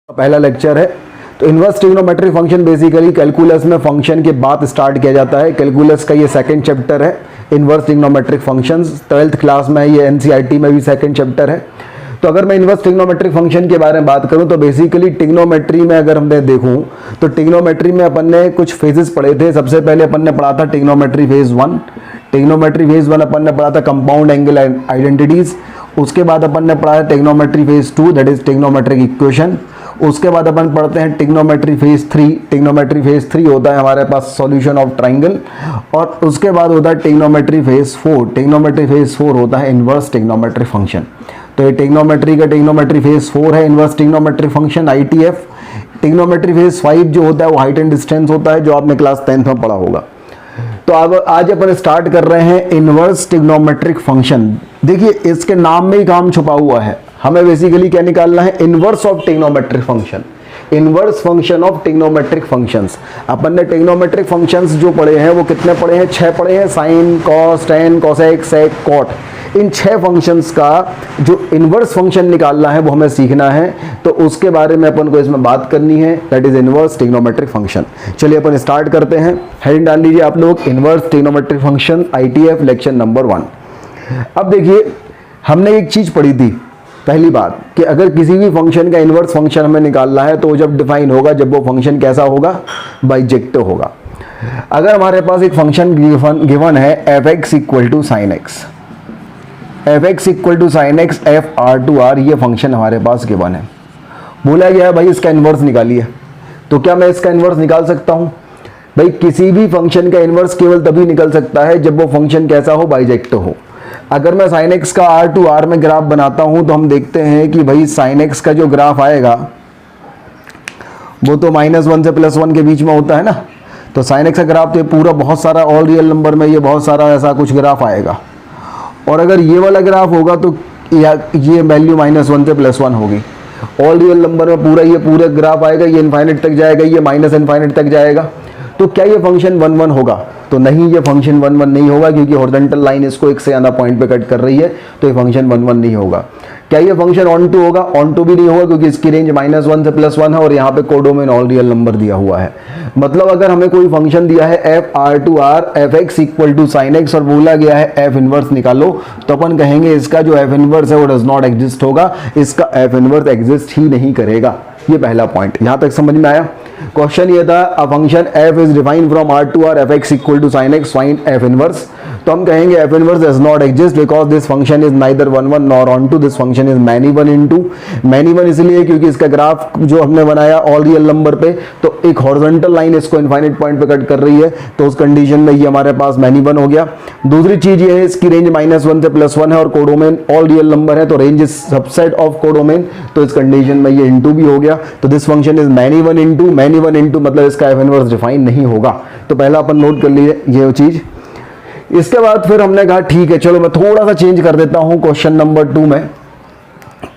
पहला लेक्चर है। तो inverse trigonometric function basically calculus में फंक्शन के बाद स्टार्ट किया जाता है। कैलकुलस का ये सेकंड चैप्टर है, inverse trigonometric functions. 12th class में ये एनसीईआरटी में भी सेकंड चैप्टर है। तो अगर मैं इनवर्स ट्रिग्नोमेट्रिक फंक्शन के बारे में बात करूं तो बेसिकली ट्रिग्नोमेट्री में अगर हमने देखूं तो ट्रिग्नोमेट्री में अपन ने कुछ फेजेस पढ़े थे। सबसे पहले अपन ने पढ़ा था ट्रिग्नोमेट्री फेज 1। ट्रिग्नोमेट्री फेज 1 अपन ने पढ़ा था कंपाउंड एंगल आइडेंटिटीज। उसके बाद अपन ने पढ़ा है trigonometry phase 2 that is trigonometric equation. उसके बाद अपन पढ़ते हैं ट्रिग्नोमेट्री फेज 3। ट्रिग्नोमेट्री फेज 3 होता है हमारे पास सॉल्यूशन ऑफ ट्राइंगल। और उसके बाद होता है ट्रिग्नोमेट्री फेज 4। ट्रिग्नोमेट्री फेज 4 होता है इनवर्स ट्रिग्नोमेट्रिक फंक्शन। तो ये ट्रिग्नोमेट्री का ट्रिग्नोमेट्री फेज 4 है, inverse trigonometric function ITF। Trigonometry phase 5 जो होता है वो हाइट एंड डिस्टेंस होता है, जो आपने क्लास 10th में पढ़ा होगा। तो अब आज अपन स्टार्ट कर रहे हैं इनवर्स ट्रिग्नोमेट्रिक फंक्शन। देखिए इसके नाम में ही काम छुपा हुआ है। हमें बेसिकली क्या निकालना है, inverse of trigonometric function, inverse function of trigonometric functions. अपन ने ट्रिग्नोमेट्रिक फंक्शंस जो पढ़े हैं वो कितने पढ़े हैं, 6 पढ़े हैं। साइन, कॉस, टेन, कोसेक, सेक, कॉट, इन 6 फंक्शंस का जो इनवर्स फंक्शन निकालना है वो हमें सीखना है। तो उसके बारे में अपन को इसमें बात करनी है, that is inverse trigonometric function. चलिए अपन स्टार्ट करते हैं। हेडिंग डाल लीजिए आप लोग, inverse trigonometric function ITF lecture number 1। अब देखिए हमने एक चीज पढ़ी थी पहली बात कि अगर किसी भी फंक्शन का इनवर्स फंक्शन हमें निकालना है तो जब डिफाइन होगा जब वो फंक्शन कैसा होगा, बाइजेक्टिव होगा। अगर हमारे पास एक फंक्शन गिवन है f(x = sin x), f(x = sin x f(r)(r), ये फंक्शन हमारे पास गिवन है। बोला गया है भाई इसका इनवर्स निकालिए। तो क्या मैं इसका इनवर्स निकाल सकता हूं? भाई किसी भी फंक्शन का इनवर्स केवल तभी निकल सकता है जब वो फंक्शन कैसा हो, बाइजेक्टिव हो। अगर मैं sin x का r(r) में ग्राफ बनाता हूं तो हम देखते हैं कि भाई sin x का जो ग्राफ आएगा वो तो -1 से +1 के बीच में होता है ना। तो sin x का ग्राफ तो ये पूरा बहुत सारा ऑल रियल नंबर में ये बहुत सारा ऐसा कुछ ग्राफ आएगा। और अगर ये वाला ग्राफ होगा तो ये वैल्यू -1 से +1 होगी। ऑल रियल नंबर में ये पूरा ग्राफ आएगा, ये इनफाइनाइट तक जाएगा, ये -इनफाइनाइट तक जाएगा। तो क्या ये फंक्शन 1 1 होगा? तो नहीं, ये फंक्शन 1 1 नहीं होगा क्योंकि हॉरिजॉन्टल लाइन इसको एक से ज्यादा पॉइंट पे कट कर रही है। तो ये फंक्शन 1 1 नहीं होगा। क्या ये फंक्शन ऑन टू होगा? ऑन टू भी नहीं होगा क्योंकि इसकी रेंज -1 से +1 है और यहाँ पे कोडोमेन ऑल रियल नंबर दिया हुआ है। मतलब अगर हमें कोई फंक्शन दिया है f(r)(r) f(x = sin x) और बोला गया है f इनवर्स निकालो, तो अपन कहेंगे इसका जो f इनवर्स है वो डज नॉट एग्जिस्ट होगा, इसका f इनवर्स एग्जिस्ट ही नहीं करेगा। ये पहला पॉइंट, यहां तक समझ में आया। क्वेश्चन ये था, a function f is defined from r(r) f(x = sin x, find f inverse. तो हम कहेंगे f inverse does not exist because this function is neither 1 1 nor onto, this function is many one into. Many one इसलिए क्योंकि इसका graph जो हमने बनाया all real number पे, तो एक हॉरिजॉन्टल लाइन इसको इनफाइनाइट पॉइंट पे कट कर रही है, तो उस कंडीशन में ये हमारे पास मैनी वन हो गया। दूसरी चीज ये है इसकी रेंज -1 से +1 है और कोडोमेन ऑल रियल नंबर है, तो range is subset of codomain, तो इस कंडीशन में ये इनटू भी हो गया। तो this function is many one into मतलब इसका f इनवर्स डिफाइन नहीं होगा। तो पहला अपन नोट कर लिए ये चीज। इसके बाद फिर हमने कहा ठीक है चलो मैं थोड़ा सा चेंज कर देता हूं क्वेश्चन नंबर 2 में।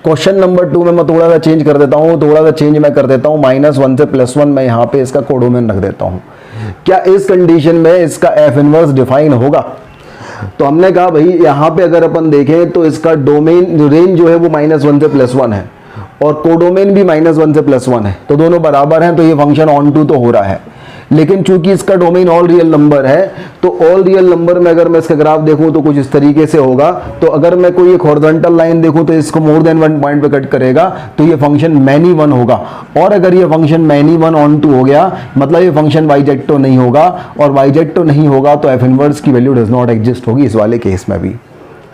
क्वेश्चन नंबर 2 में मैं थोड़ा सा चेंज कर देता हूं, मैं कर देता हूं -1 से +1 में यहाँ पे इसका कोडोमेन रख देता हूं। क्या इस कंडीशन में इसका f इनवर्स डिफाइन होगा? तो हमने कहा भाई यहाँ पे अगर अपन देखें तो इसका डोमेन रेंज जो है वो -1 से +1 है और कोडोमेन भी -1 से +1 है, तो दोनों बराबर हैं, तो ये फंक्शन ऑन टू तो हो रहा है। लेकिन चूंकि इसका डोमेन ऑल रियल नंबर है, तो ऑल रियल नंबर में अगर मैं इसका ग्राफ देखूं तो कुछ इस तरीके से होगा। तो अगर मैं कोई एक हॉरिजॉन्टल लाइन देखूं तो इसको मोर देन 1 पॉइंट पे कट करेगा, तो ये फंक्शन मैनी वन होगा। और अगर ये function many one onto हो गया मतलब ये फंक्शन बाइजेक्टिव नहीं होगा, और बाइजेक्टिव नहीं होगा तो f इनवर्स की वैल्यू डज नॉट एग्जिस्ट होगी इस वाले केस में भी।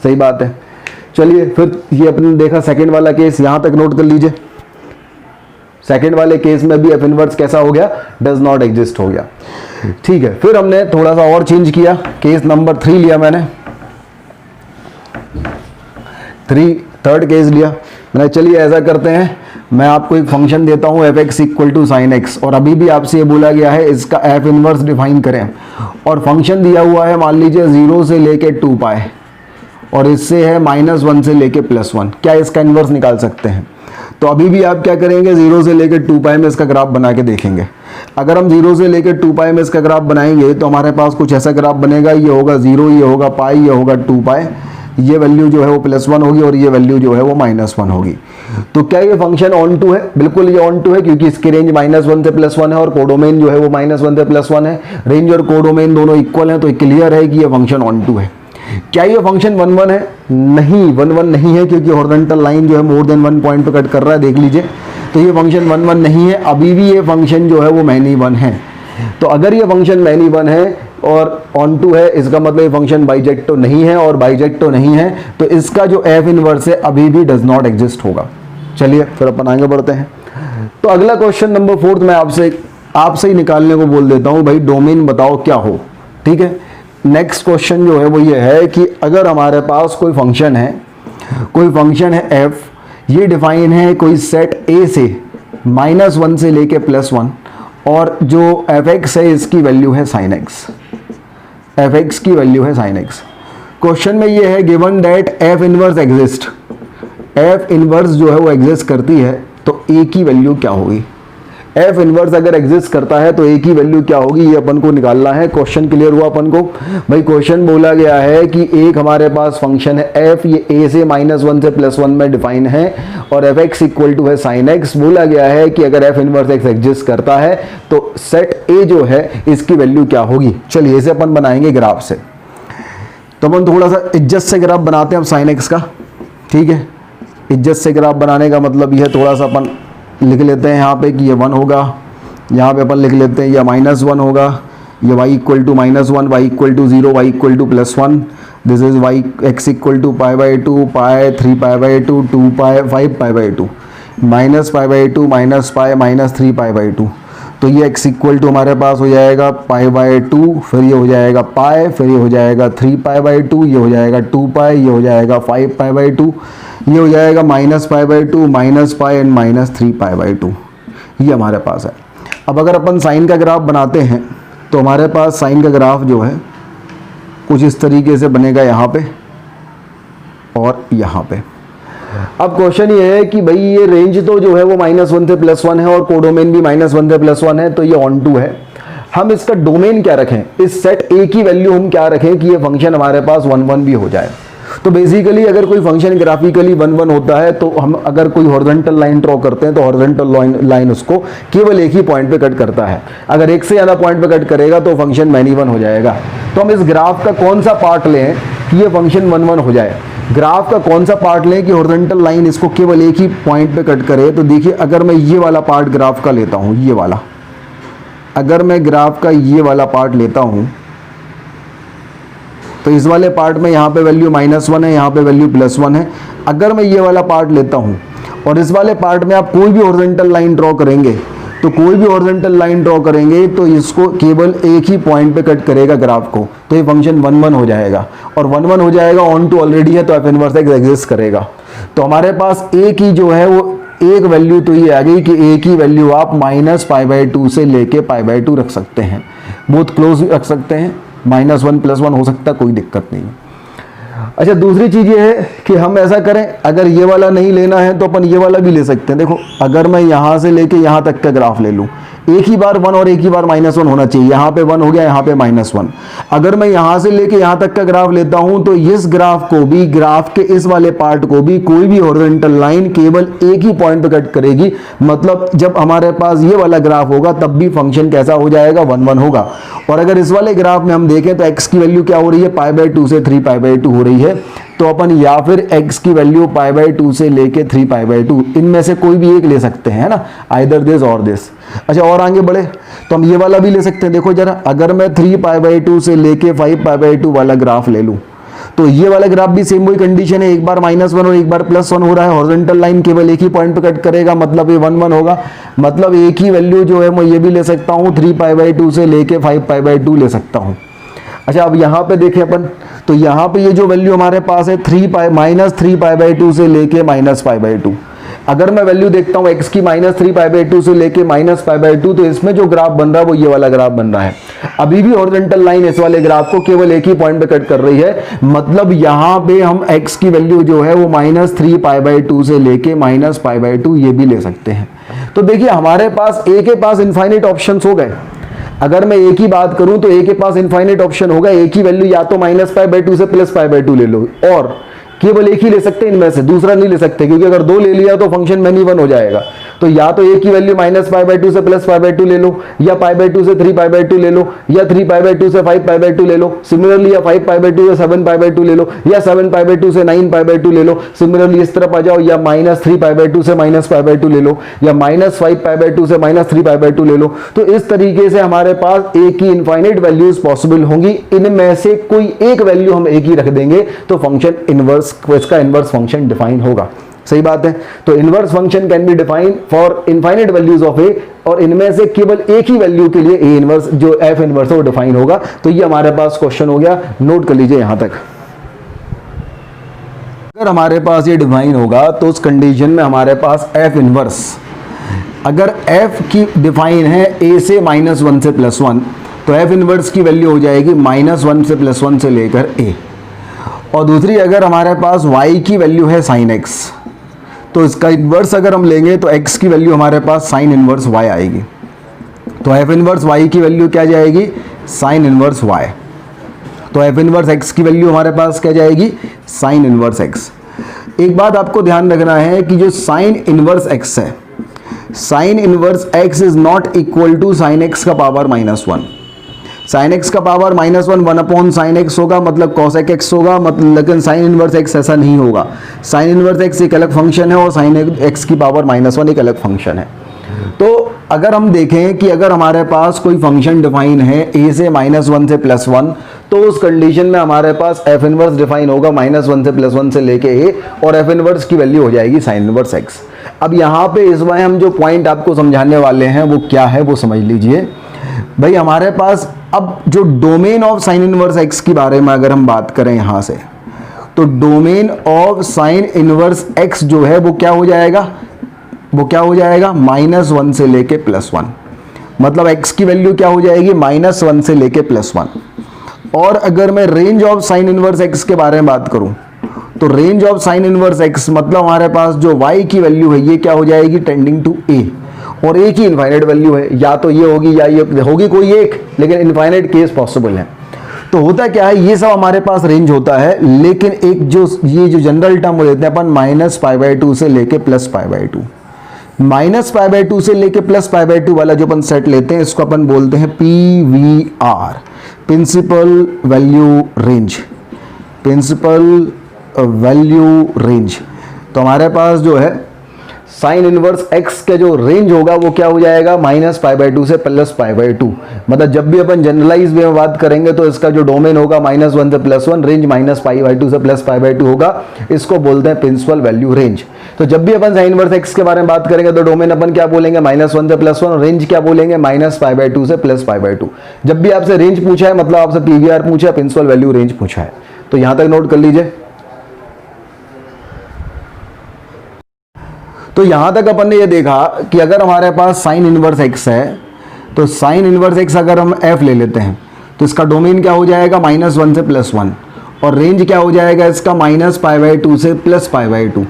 सही बात है। चलिए फिर ये अपने देखा सेकेंड वाला केस, यहां तक नोट कर लीजिए। सेकेंड वाले केस में भी f इनवर्स कैसा हो गया, डज नॉट एग्जिस्ट हो गया। ठीक है, फिर हमने थोड़ा सा और चेंज किया, केस नंबर 3 लिया मैंने, थर्ड केस लिया मैंने। चलिए ऐसा करते हैं, मैं आपको एक फंक्शन देता हूं f(x = sin x) और अभी भी आपसे ये बोला गया है इसका f इनवर्स डिफाइन करें, और फंक्शन दिया हुआ है मान लीजिए 0 से लेके 2π और इससे है -1 से लेके +1। क्या इसका इनवर्स निकाल सकते हैं? तो अभी भी आप क्या करेंगे, 0 से लेकर 2π में इसका ग्राफ बना के देखेंगे। अगर हम 0 से लेकर 2π में इसका ग्राफ बनाएंगे तो हमारे पास कुछ ऐसा ग्राफ बनेगा, ये होगा 0, ये होगा π, ये होगा 2π। ये वैल्यू जो है वो +1 होगी और ये वैल्यू जो है वो -1 होगी। तो क्या ये फंक्शन ऑन टू है? बिल्कुल ये ऑन टू है, क्योंकि इसकी रेंज -1 से +1 है और कोडोमेन जो है वो -1 से +1 है। रेंज और कोडोमेन दोनों इक्वल हैं, तो क्लियर है कि ये फंक्शन ऑन टू है। क्या ये फंक्शन 1 1 है? नहीं, 1 1 नहीं है, क्योंकि हॉरिजॉन्टल लाइन जो है मोर देन 1 पॉइंट पे कट कर रहा है, देख लीजिए। तो ये फंक्शन 1 1 नहीं है, अभी भी ये फंक्शन जो है वो मैनी 1 है। तो अगर ये फंक्शन मैनी 1 है और ऑन टू है, इसका मतलब ये फंक्शन बाइजेक्टो नहीं है, और बाइजेक्टो नहीं है तो इसका जो एफ इनवर्स है अभी भी डज नॉट एग्जिस्ट होगा। चलिए फिर अपन आगे बढ़ते हैं। तो अगला क्वेश्चन नंबर 4 मैं आपसे ही निकालने को बोल देता हूं, भाई डोमेन बताओ क्या हो। ठीक है, नेक्स्ट क्वेश्चन जो है वो ये है कि अगर हमारे पास कोई फंक्शन है f, ये डिफाइन है कोई सेट a से -1 से लेके +1, और जो f(x) है इसकी वैल्यू है sin x, f(x) की वैल्यू है sin x। क्वेश्चन में ये है given that f inverse exist, f inverse जो है वो एग्जिस्ट करती है, तो a की वैल्यू क्या होगी? f इनवर्स अगर एग्जिस्ट करता है तो a की वैल्यू क्या होगी, ये अपन को निकालना है। क्वेश्चन क्लियर हुआ अपन को? भाई क्वेश्चन बोला गया है कि एक हमारे पास फंक्शन है f, ये a से -1 से +1 में डिफाइन है, और f(x) इक्वल टू है sin x। बोला गया है कि अगर f इनवर्स x एग्जिस्ट करता है तो सेट a जो है इसकी वैल्यू क्या होगी। चलिए इसे अपन बनाएंगे ग्राफ से। तो अपन थोड़ा सा इज्जत से ग्राफ बनाते हैं अब sin x का। ठीक है, इज्जत से ग्राफ बनाने का मतलब ये थोड़ा सा अपन लिख लेते हैं यहाँ पे कि ये 1 होगा, यहाँ पे अपन लिख लेते हैं ये -1 होगा, ये y equal to -1, y equal to 0, y equal to +1, this is y x equal to π/2, pi 3π/2, 2π 5π/2, -π/2 -π -3π/2। तो ये x इक्वल टू हमारे पास हो जाएगा π/2, फिर ये हो जाएगा पाई, फिर ये हो जाएगा 3π/2, ये हो जाएगा 2π, ये हो जाएगा 5π/2, ये हो जाएगा -π/2 -π एंड -3π/2। ये हमारे पास है। अब अगर अपन साइन का ग्राफ बनाते हैं तो हमारे पास साइन का ग्राफ जो है कुछ इस तरीके से बनेगा, यहाँ पे और यहाँ पे। अब क्वेश्चन ये है कि भाई ये रेंज तो जो है वो -1 से +1 है और कोडोमेन भी -1 से +1 है, तो ये ऑन टू है। हम इसका डोमेन क्या रखें, इस सेट a की वैल्यू हम क्या रखें कि ये फंक्शन हमारे पास 1 1 भी हो जाए। तो बेसिकली अगर कोई फंक्शन ग्राफिकली 1 1 होता है तो हम अगर कोई हॉरिजॉन्टल लाइन ड्रॉ करते हैं तो हॉरिजॉन्टल लाइन उसको केवल एक ही पॉइंट पे कट करता है। अगर एक से ज़्यादा पॉइंट पे कट करेगा तो फंक्शन मैनी 1 हो जाएगा। तो हम इस ग्राफ का कौन सा पार्ट लें कि ये फंक्शन 1 1 हो जाए? ग्राफ का कौन सा पार्ट लें कि हॉरिजॉन्टल लाइन इसको केवल एक ही पॉइंट पे कट करे? तो देखिए, अगर मैं ये वाला पार्ट ग्राफ का लेता हूँ, ये वाला, अगर मैं ग्राफ का ये वाला पार्ट लेता हूँ तो इस वाले पार्ट में यहाँ पे वैल्यू -1 है, यहाँ पे वैल्यू +1 है। अगर मैं ये वाला पार्ट लेता हूँ और इस वाले पार्ट में आप कोई भी हॉरिजॉन्टल लाइन ड्रॉ करेंगे तो इसको केवल एक ही पॉइंट पे कट करेगा ग्राफ को, तो ये फंक्शन 1 1 हो जाएगा। और 1 1 हो जाएगा, ऑन टू ऑलरेडी है, तो f इनवर्स x एग्जिस्ट करेगा। तो हमारे पास a की जो है वो एक वैल्यू तो ये आ गई कि a की वैल्यू आप -π/2 से लेके π/2 रख सकते हैं, बहुत क्लोज रख सकते हैं, -1 +1 हो सकता है, कोई दिक्कत नहीं। अच्छा, दूसरी चीज़ ये है कि हम ऐसा करें, अगर ये वाला नहीं लेना है तो अपन ये वाला भी ले सकते हैं। देखो, अगर मैं यहाँ से लेके यहाँ तक का ग्राफ ले लूँ, एक ही बार 1 और एक ही बार -1 होना चाहिए। यहाँ पे 1 हो गया, यहाँ पे -1। अगर मैं यहाँ से लेके यहाँ तक का ग्राफ लेता हूँ तो इस ग्राफ को भी, ग्राफ के इस वाले पार्ट को भी कोई भी हॉरिजॉन्टल लाइन केवल एक ही पॉइंट पे कट करेगी। मतलब जब हमारे पास ये वाला ग्राफ होगा तब भी फंक्शन कैसा हो जाएगा, 1 1 होगा। और अगर इस वाले ग्राफ में हम देखें तो x की वैल्यू क्या हो रही है, π/2 से 3π/2 हो रही है। तो अपन या फिर x की वैल्यू π/2 से लेके 3π/2, इनमें से कोई भी एक ले सकते हैं, है ना, आइदर दिस और दिस। अच्छा, और आगे बढ़े तो हम ये वाला भी ले सकते हैं। देखो जरा, अगर मैं 3π/2 से लेके 5π/2 वाला ग्राफ ले लूं तो ये वाला ग्राफ भी सेम वही कंडीशन है, एक बार -1 और एक बार +1 हो रहा है। हॉरिजॉन्टल लाइन केवल एक ही पॉइंट पे कट करेगा, मतलब ये 1 1 होगा। मतलब एक ही वैल्यू जो है मैं ये भी ले सकता हूँ, 3π/2 से लेके 5π/2 ले सकता हूँ। अच्छा, अब यहाँ पे देखें अपन, तो यहाँ पे ये जो वैल्यू हमारे पास है -3π/2 से लेके -π/2। अगर मैं वैल्यू देखता हूँ x की -3π/2 से लेके -π/2, तो इसमें जो ग्राफ बन रहा है वो ये वाला ग्राफ बन रहा है। अभी भी हॉरिजॉन्टल लाइन इस वाले ग्राफ को केवल एक ही पॉइंट पे कट कर रही है। मतलब यहाँ पे हम x की वैल्यू जो है वो -3π/2 से लेके -π/2 ये भी ले सकते हैं। तो देखिए, हमारे पास a के पास इनफाइनाइट ऑप्शंस हो गए। अगर मैं एक ही बात करूं तो ए के पास इनफाइनाइट ऑप्शन होगा, एक ही वैल्यू या तो -π/2 से +π/2 ले लो, और केवल एक ही ले सकते हैं इनमें से, दूसरा नहीं ले सकते, क्योंकि अगर दो ले लिया तो फंक्शन मेनी वन हो जाएगा। तो या तो एक ही वैल्यू -π/2 से +π/2 ले लो, या π/2 से 3π/2 ले लो, या 3π/2 से 5π/2 ले लो, सिमिलरली या 5π/2 से 7π/2 ले लो, या 7π/2 से 9π/2 ले लो, सिमिलरली इस तरफ आ जाओ, या -3π/2 से -π/2 ले लो, या -5π/2 से -3π/2 ले लो। तो इस तरीके से हमारे पास एक ही इनफाइनाइट वैल्यूज पॉसिबल होंगी, इनमें से कोई एक वैल्यू हम एक ही रख देंगे तो फंक्शन इनवर्स, इसका इनवर्स फंक्शन डिफाइन होगा। सही बात है। तो inverse function can be define for infinite values of a, और इनमें से केवल एक ही वैल्यू के लिए ए इनवर्स जो एफ इनवर्स है वो डिफाइन होगा। तो ये हमारे पास क्वेश्चन हो गया, नोट कर लीजिए यहां तक। अगर हमारे पास ये डिफाइन होगा तो उस कंडीशन में हमारे पास एफ इनवर्स, अगर एफ की डिफाइन है ए से -1 से +1, तो एफ इनवर्स की वैल्यू हो जाएगी -1 से +1 से लेकर ए। और दूसरी अगर हमारे पास y की वैल्यू है sin x, तो इसका इन्वर्स अगर हम लेंगे तो x की वैल्यू हमारे पास sin इन्वर्स y आएगी। तो f इन्वर्स y की वैल्यू क्या जाएगी, sin इन्वर्स y। तो f इन्वर्स x की वैल्यू हमारे पास क्या जाएगी, sin इन्वर्स x। एक बात आपको ध्यान रखना है कि जो sin इन्वर्स x है, sin inverse x is not equal to sin x का पावर -1। sin x का पावर -1 1/sin x होगा, मतलब cos x होगा, मतलब, लेकिन sin इनवर्स x ऐसा नहीं होगा। sin इनवर्स x एक अलग फंक्शन है और sin x की पावर -1 एक अलग फंक्शन है। तो अगर हम देखें कि अगर हमारे पास कोई फंक्शन डिफाइन है a से -1 से +1, तो उस कंडीशन में हमारे पास f इनवर्स डिफाइन होगा -1 से +1 से लेके a, और f इनवर्स की वैल्यू हो जाएगी sin इनवर्स x। अब यहाँ पे इस बार हम जो पॉइंट आपको समझाने वाले हैं वो क्या है वो समझ लीजिए भाई। हमारे पास अब जो domain of sine inverse x की बारे में अगर हम बात करें यहाँ से, तो domain of sine inverse x जो है वो क्या हो जाएगा, वो क्या हो जाएगा, -1 से लेके +1। मतलब x की वैल्यू क्या हो जाएगी, -1 से लेके +1। और अगर मैं range of sine inverse x के बारे में बात करूं, तो range of sine inverse x मतलब हमारे पास जो y की वैल्यू है ये क्या हो जाएगी, टेंडिंग टू a। और एक ही इनफाइनाइट वैल्यू है, या तो ये होगी या ये होगी, कोई एक, लेकिन इनफाइनाइट केस पॉसिबल है। तो होता क्या है, ये सब हमारे पास रेंज होता है, लेकिन एक जो ये जो जनरल टर्म देते हैं अपन -π/2 से लेके +π/2, -π/2 से लेके +π/2 वाला जो अपन सेट लेते हैं इसको अपन बोलते हैं PVR, principal value range, principal value range. तो हमारे पास जो है साइन इनवर्स x का जो रेंज होगा वो क्या हो जाएगा, -π/2 से +π/2। मतलब जब भी अपन जनरलाइज वे में बात करेंगे तो इसका जो डोमेन होगा -1 से +1, रेंज -π/2 से +π/2 होगा, इसको बोलते हैं प्रिंसिपल वैल्यू रेंज। तो जब भी अपन साइन इनवर्स x के बारे में बात करेंगे तो डोमेन अपन क्या बोलेंगे, -1 से +1, रेंज क्या बोलेंगे, -π/2 से +π/2। जब भी आपसे रेंज पूछा है मतलब आपसे PVR पूछा है, प्रिंसिपल वैल्यू रेंज पूछा है। तो यहां तक नोट कर लीजिए। तो यहां तक अपन ने ये देखा कि अगर हमारे पास साइन इनवर्स x है, तो साइन इनवर्स x अगर हम f ले लेते हैं तो इसका डोमेन क्या हो जाएगा, -1 से +1, और रेंज क्या हो जाएगा इसका, -π/2 से +π/2,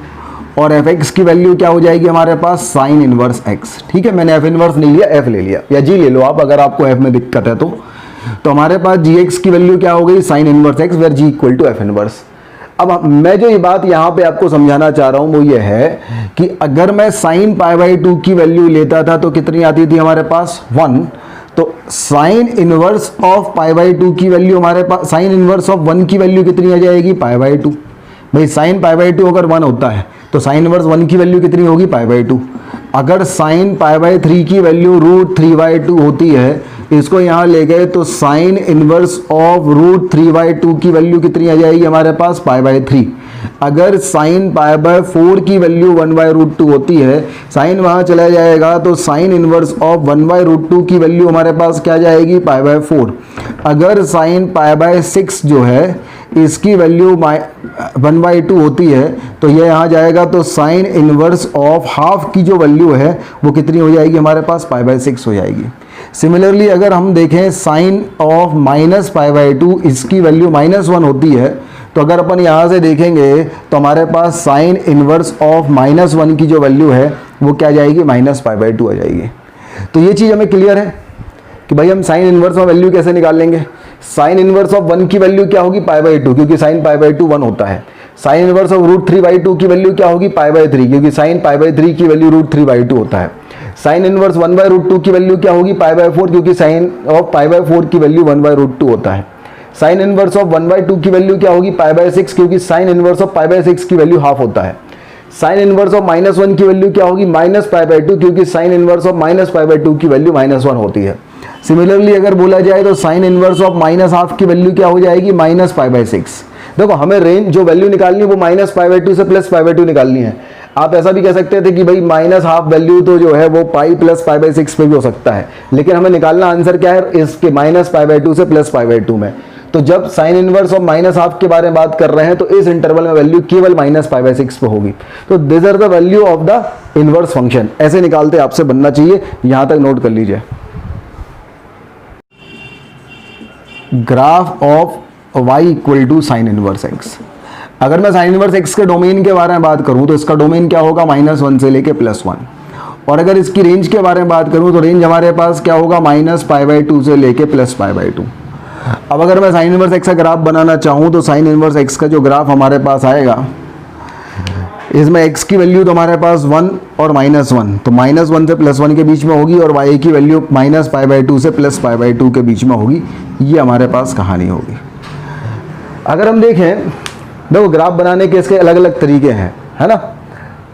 और fx की वैल्यू क्या हो जाएगी हमारे पास, साइन इनवर्स x। ठीक है, मैंने f इनवर्स नहीं लिया, f ले लिया, या g ले लो आप अगर आपको f में दिक्कत है तो। तो हमारे पास gx की वैल्यू क्या हो गई, sine inverse x, where g equal to f inverse. अब मैं जो ये बात यहाँ पे आपको समझाना चाह रहा हूँ वो ये है कि अगर मैं साइन π/2 की वैल्यू लेता था तो कितनी आती थी हमारे पास, 1। तो साइन इनवर्स ऑफ π/2 की वैल्यू हमारे पास, साइन इनवर्स ऑफ 1 की वैल्यू कितनी आ जाएगी, π/2। भाई साइन π/2 अगर 1 होता है तो साइन इनवर्स 1 की वैल्यू कितनी होगी, π/2। अगर साइन π/3 की वैल्यू √3/2 होती है, इसको यहाँ ले गए तो साइन इनवर्स ऑफ √3/2 की वैल्यू कितनी आ जाएगी हमारे पास, π/3। अगर साइन π/4 की वैल्यू 1/√2 होती है, साइन वहाँ चला जाएगा तो साइन इनवर्स ऑफ 1/√2 की वैल्यू हमारे पास क्या जाएगी, π/4। अगर साइन π/6 जो है इसकी वैल्यू 1/2 होती है तो ये यहाँ जाएगा तो साइन इनवर्स ऑफ हाफ की जो वैल्यू है वो कितनी हो जाएगी हमारे पास, π/6 हो जाएगी। सिमिलरली अगर हम देखें साइन ऑफ -π/2 इसकी वैल्यू -1 होती है, तो अगर अपन यहाँ से देखेंगे तो हमारे पास साइन इनवर्स ऑफ -1 की जो वैल्यू है वो क्या जाएगी, -π/2 आ जाएगी। तो ये चीज़ हमें क्लियर है। कि भाई हम साइन इनवर्स में वैल्यू कैसे निकाल लेंगे। साइन इनवर्स ऑफ 1 की वैल्यू क्या होगी, π/2, क्योंकि साइन π/2 1 होता है। साइन इनवर्स ऑफ √3/2 की वैल्यू क्या होगी, π/3, क्योंकि साइन π/3 की वैल्यू √3/2 होता है। साइन इनवर्स 1/√2 की वैल्यू क्या होगी, π/4, क्योंकि साइन ऑफ π/4 की वैल्यू 1/√2 होता है। साइन इनवर्स ऑफ 1/2 की वैल्यू क्या होगी, π/6, क्योंकि साइन इनवर्स ऑफ π/6 की वैल्यू हाफ होता है। साइन इनवर्स ऑफ -1 की वैल्यू क्या होगी, -π/2, क्योंकि साइन इनवर्स ऑफ -π/2 की वैल्यू -1 होती है। सिमिलरली अगर बोला जाए तो साइन इनवर्स ऑफ -½ की वैल्यू क्या हो जाएगी, -π/6। देखो हमें रेंज जो वैल्यू निकालनी है वो -π/2 से +π/2 निकालनी है। आप ऐसा भी कह सकते थे कि भाई -½ वैल्यू तो जो है वो π + π/6 पे भी हो सकता है, लेकिन हमें निकालना आंसर क्या है, इसके -π/2 से +π/2 में। तो जब साइन इनवर्स ऑफ -½ के बारे में बात कर रहे हैं तो इस इंटरवल में वैल्यू केवल -π/6 पे होगी। तो this are the value of the inverse function. ऐसे निकालते आपसे बनना चाहिए, यहां तक नोट कर लीजिए। Graph of y = sign inverse x। अगर मैं साइन इनवर्स x के डोमेन के बारे में बात करूं तो इसका डोमेन क्या होगा, -1 से लेके +1। और अगर इसकी रेंज के बारे में बात करूं तो रेंज हमारे पास क्या होगा, -π/2 से लेके +π/2। अब अगर मैं साइन इनवर्स x का ग्राफ बनाना चाहूँ तो साइन इनवर्स x का जो ग्राफ हमारे पास आएगा, इसमें x की वैल्यू तो हमारे पास 1 और -1, तो -1 से +1 के बीच में होगी, और y की वैल्यू -π/2 से +π/2 के बीच में होगी। ये हमारे पास कहानी होगी। अगर हम देखें, देखो ग्राफ बनाने के इसके अलग अलग तरीके हैं, है ना।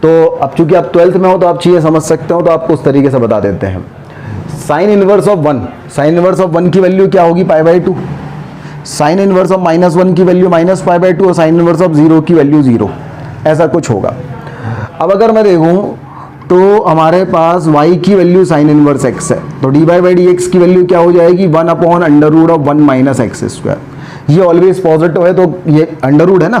तो अब चूंकि आप 12th में हो तो आप चीज़ें समझ सकते हो, तो आपको उस तरीके से बता देते हैं। Sine inverse of 1, sine inverse of 1 की वैल्यू क्या होगी, π/2। साइन इनवर्स ऑफ -1 की वैल्यू -π/2 और साइन इनवर्स ऑफ 0 की वैल्यू 0, ऐसा कुछ होगा। अब अगर मैं देखूं तो हमारे पास y की वैल्यू साइन इनवर्स x है, तो dy/dx की वैल्यू क्या हो जाएगी, 1/√1 - x²। ये ऑलवेज पॉजिटिव है, तो ये अंडर है ना,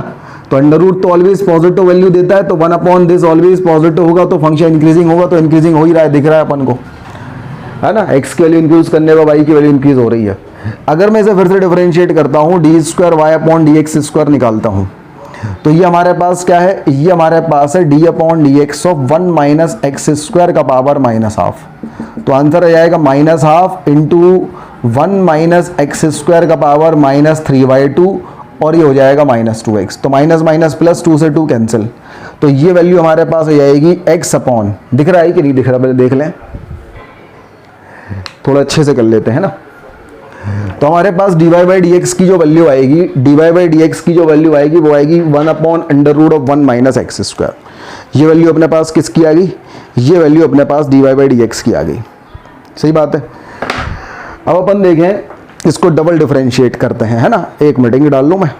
तो अंडर तो ऑलवेज पॉजिटिव वैल्यू देता है, तो 1/this ऑलवेज पॉजिटिव होगा, तो फंक्शन इंक्रीजिंग होगा, तो इंक्रीजिंग हो ही रहा है, दिख रहा है अपन को, है ना। x की वैल्यू इंक्रीज करने पर y की वैल्यू इंक्रीज हो रही है। अगर मैं इसे फिर से डिफरेंशिएट करता हूँ, d²y/dx² निकालता हूँ, तो ये हमारे पास क्या है, ये हमारे पास है d/dx ऑफ 1 - x² का पावर -½ तो आंसर आ जाएगा -½ इंटू 1 - x² का पावर -3/2, और ये हो जाएगा -2x। तो माइनस प्लस 2 से 2 कैंसिल, तो ये वैल्यू हमारे पास आ जाएगी x/, दिख रहा है कि नहीं दिख रहा, पहले देख लें, थोड़ा अच्छे से कर लेते हैं ना। तो हमारे पास dy/dx की जो वैल्यू आएगी, dy/dx की जो वैल्यू आएगी वो आएगी 1/√1 - x²। ये वैल्यू अपने पास किसकी आ गई, ये वैल्यू अपने पास dy/dx की आ गई। सही बात है। अब अपन देखें, इसको डबल डिफरेंशिएट करते हैं, है ना। एक मिनट इंग्लिश डाल लूं मैं।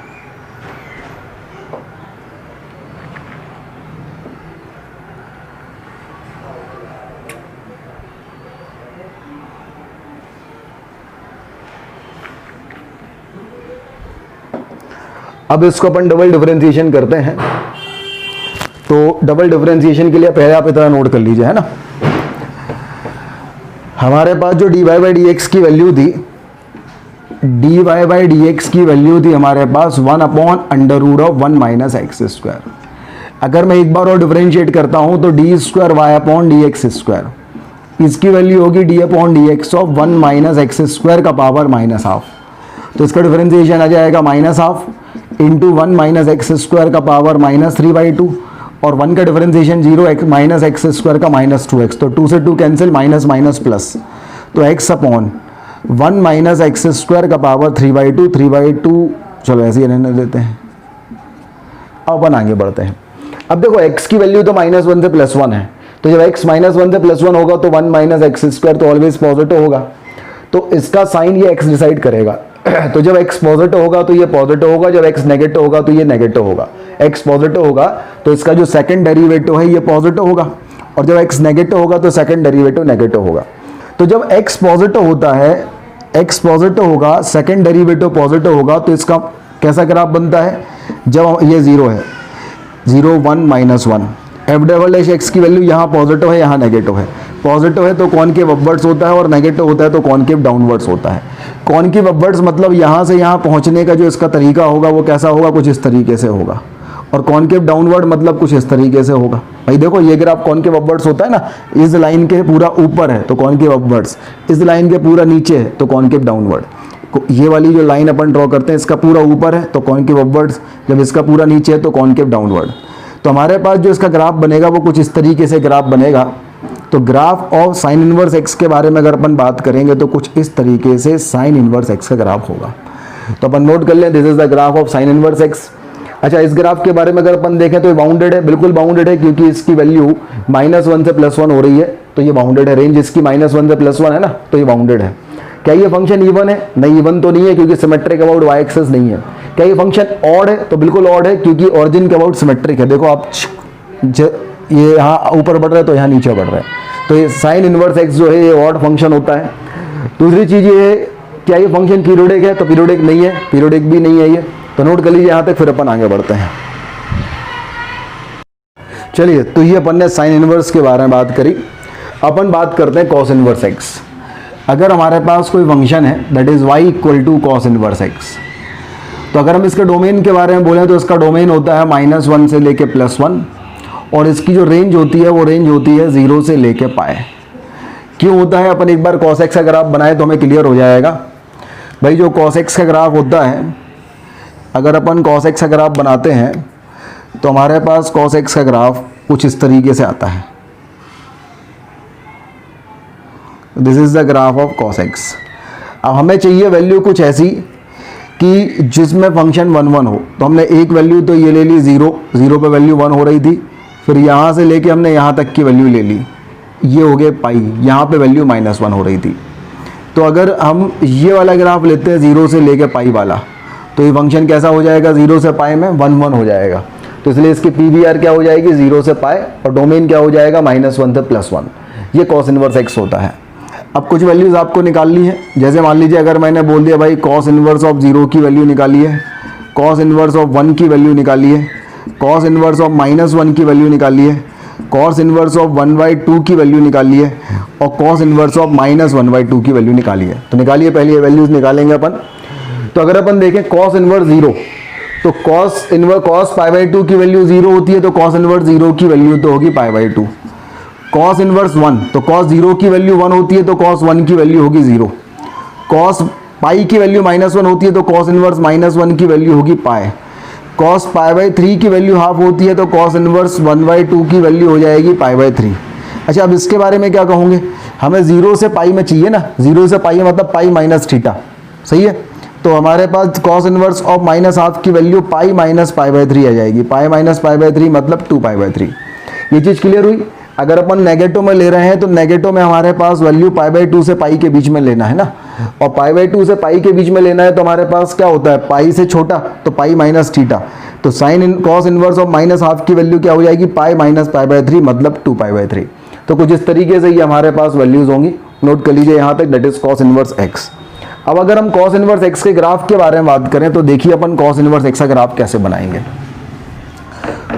अब इसको अपन डबल डिफरेंशिएशन करते हैं, तो डबल डिफरेंशिएशन के लिए पहले आप इतना नोट कर लीजिए, है ना। हमारे पास जो dy/dx की वैल्यू थी, dy/dx की वैल्यू थी हमारे पास 1/√1 - x²। अगर मैं एक बार और डिफरेंशिएट करता हूं तो d²y/dx², इसकी वैल्यू होगी d/dx ऑफ 1 - x² का पावर -½ तो इसका डिफरेंशिएशन आ जाएगा -½ इंटू 1 - x² का पावर -3/2, और 1 का डिफरेंशिएशन 0 -x² का -2x, तो 2 से 2 कैंसिल, माइनस प्लस, तो x/1 - x² का पावर 3/2, चलो ऐसे ही रहने देते हैं। अब अपन आगे बढ़ते हैं। अब देखो x की वैल्यू तो -1 से +1 है, तो जब x -1 से +1 होगा तो 1 - x² तो ऑलवेज पॉजिटिव होगा, तो इसका साइन ये x डिसाइड करेगा। तो जब x पॉजिटिव होगा तो ये पॉजिटिव होगा, जब x नेगेटिव होगा तो ये नेगेटिव होगा। x पॉजिटिव होगा तो इसका जो सेकंड डेरिवेटिव है ये पॉजिटिव होगा, और जब x नेगेटिव होगा तो सेकंड डेरिवेटिव नेगेटिव होगा। तो जब x पॉजिटिव होता है, x पॉजिटिव होगा, सेकंड डेरिवेटिव पॉजिटिव होगा, तो इसका कैसा ग्राफ बनता है, जब ये 0 है, 0 1 -1, f'(x) की वैल्यू यहाँ पॉजिटिव है, यहाँ नेगेटिव है। पॉजिटिव है तो कॉनकेव अपवर्ड्स होता है, और नेगेटिव होता है तो कॉनकेव डाउनवर्ड्स होता है। कॉनकेव अपवर्ड्स मतलब यहाँ से यहाँ पहुँचने का जो इसका तरीका होगा वो कैसा होगा, कुछ इस तरीके से होगा, और कॉनकेव डाउनवर्ड मतलब कुछ इस तरीके से होगा। भाई देखो ये ग्राफ कॉनकेव अपवर्ड्स होता है ना, इस लाइन के पूरा ऊपर है तो कॉनकेव अपवर्ड्स, इस लाइन के पूरा नीचे है तो कॉनकेव डाउनवर्ड। ये वाली जो लाइन अपन ड्रॉ करते हैं इसका पूरा ऊपर है तो कॉनकेव अपवर्ड्स, जब इसका पूरा नीचे है तो कॉनकेव डाउनवर्ड। तो हमारे पास जो इसका ग्राफ बनेगा वो कुछ इस तरीके से ग्राफ बनेगा। तो graph of sine inverse x के बारे में अगर अपन बात करेंगे तो कुछ इस तरीके से साइन इनवर्स एक्स का ग्राफ होगा। तो अपन नोट कर लें, this is the graph of sine inverse x. अच्छा, इस ग्राफ के बारे में अगर अपन देखें तो ये बाउंडेड है, बिल्कुल बाउंडेड है, क्योंकि इसकी वैल्यू -1 से +1 हो रही है तो ये बाउंडेड है। रेंज इसकी -1 से +1 है ना, तो ये बाउंडेड है। क्या ये फंक्शन इवन है? नहीं, इवन तो नहीं है क्योंकि सिमेट्रिक अबाउट वाई एक्सिस नहीं है। क्या ये फंक्शन ऑड है? तो बिल्कुल ऑड है क्योंकि ऑरिजिन के अबाउट सिमेट्रिक है। देखो आप ये यहाँ ऊपर बढ़ रहा है तो यहाँ नीचे बढ़ रहा है, तो ये साइन इनवर्स एक्स जो है ये ऑड फंक्शन होता है। दूसरी चीज ये है, क्या ये फंक्शन पीरियोडिक है? तो पीरियोडिक नहीं है, पीरियोडिक भी नहीं है ये, तो नोट कर लीजिए यहाँ तक, फिर अपन आगे बढ़ते हैं। चलिए, तो ये अपन ने साइन इनवर्स के बारे में बात करी। अपन बात करते हैं कॉस इनवर्स एक्स। अगर हमारे पास कोई फंक्शन है that is y = cos inverse x, तो अगर हम इसके डोमेन के बारे में बोलें तो इसका डोमेन होता है -1 से लेके +1, और इसकी जो रेंज होती है वो रेंज होती है 0 से लेके पाए। क्यों होता है? अपन एक बार कॉस एक्स का ग्राफ बनाए तो हमें क्लियर हो जाएगा। भाई जो कॉस एक्स का ग्राफ होता है, अगर अपन कॉस एक्स का ग्राफ बनाते हैं तो हमारे पास कॉस एक्स का ग्राफ कुछ इस तरीके से आता है। This is the graph of cos x. अब हमें चाहिए वैल्यू कुछ ऐसी कि जिसमें फंक्शन 1 1 हो, तो हमने एक वैल्यू तो ये ले ली 0, 0 पे वैल्यू 1 हो रही थी, फिर यहाँ से लेके हमने यहाँ तक की वैल्यू ले ली, ये हो गए पाई, यहाँ पे वैल्यू -1 हो रही थी। तो अगर हम ये वाला ग्राफ लेते हैं 0 से लेके पाई वाला, तो ये फंक्शन कैसा हो जाएगा? 0 से पाई में 1 1 हो जाएगा, तो इसलिए इसकी PVR क्या हो जाएगी? 0 से पाई, और डोमेन क्या हो जाएगा? -1 से +1। ये कॉस इनवर्स एक्स होता है। अब कुछ वैल्यूज़ आपको निकालनी है, जैसे मान लीजिए अगर मैंने बोल दिया भाई कॉस इनवर्स ऑफ 0 की वैल्यू निकाली है, कॉस इनवर्स ऑफ 1 की वैल्यू निकाली है, कॉस इनवर्स ऑफ -1 की वैल्यू निकाली है, कॉस इनवर्स ऑफ 1/2 की वैल्यू निकाली है, और कॉस इनवर्स ऑफ -1/2 की वैल्यू निकाली है। तो निकालिए, पहले ये वैल्यूज़ निकालेंगे अपन। तो अगर अपन देखें कॉस इनवर्स 0, तो कॉस π/2 की वैल्यू 0 होती है, तो कॉस इनवर्स 0 की वैल्यू तो होगी π/2। कॉस इनवर्स 1, तो कॉस 0 की वैल्यू 1 होती है तो कॉस 1 की वैल्यू होगी 0। कॉस पाई की वैल्यू -1 होती है तो कॉस इनवर्स -1 की वैल्यू होगी पाई। कॉस π/3 की वैल्यू हाफ होती है तो कॉस इनवर्स 1/2 की वैल्यू हो जाएगी π/3। अच्छा, अब इसके बारे में क्या कहूँगे? हमें 0 से पाई में चाहिए ना, 0 से पाई मतलब पाई -θ, सही है। तो हमारे पास कॉस इनवर्स ऑफ -½ की वैल्यू पाई -π/3 आ जाएगी, पाई -π/3 मतलब 2π/3। ये चीज़ क्लियर हुई। अगर अपन नेगेटिव में ले रहे हैं तो नेगेटिव में हमारे पास वैल्यू π/2 से पाई के बीच में लेना है ना, और π/2 से पाई के बीच में लेना है तो हमारे पास क्या होता है? पाई से छोटा तो पाई -θ, तो साइन कॉस इनवर्स ऑफ -½ की वैल्यू क्या हो जाएगी? पाई -π/3 मतलब 2π/3। तो कुछ इस तरीके से ये हमारे पास वैल्यूज होंगी। नोट कर लीजिए यहाँ तक, that is cos inverse x. अब अगर हम कॉस इनवर्स एक्स के ग्राफ के बारे में बात करें तो देखिए अपन कॉस इनवर्स एक्स का ग्राफ कैसे बनाएंगे।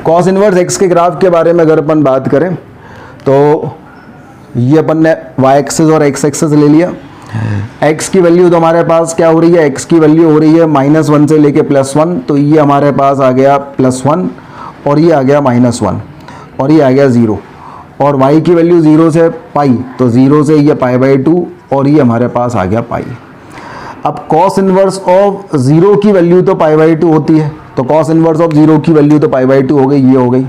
कॉस इनवर्स एक्स के ग्राफ के बारे में अगर अपन बात करें तो ये अपन ने वाई एक्सिस और एक्स एक्सिस ले लिया। एक्स की वैल्यू तो हमारे पास क्या हो रही है? एक्स की वैल्यू हो रही है -1 से लेके +1, तो ये हमारे पास आ गया +1, और ये आ गया -1, और ये आ गया 0। और y की वैल्यू 0 से पाई, तो 0 से ये π/2, और ये हमारे पास आ गया पाई। अब कॉस इनवर्स ऑफ 0 की वैल्यू तो π/2 होती है, तो कॉस इनवर्स ऑफ 0 की वैल्यू तो π/2 हो गई, ये हो गई।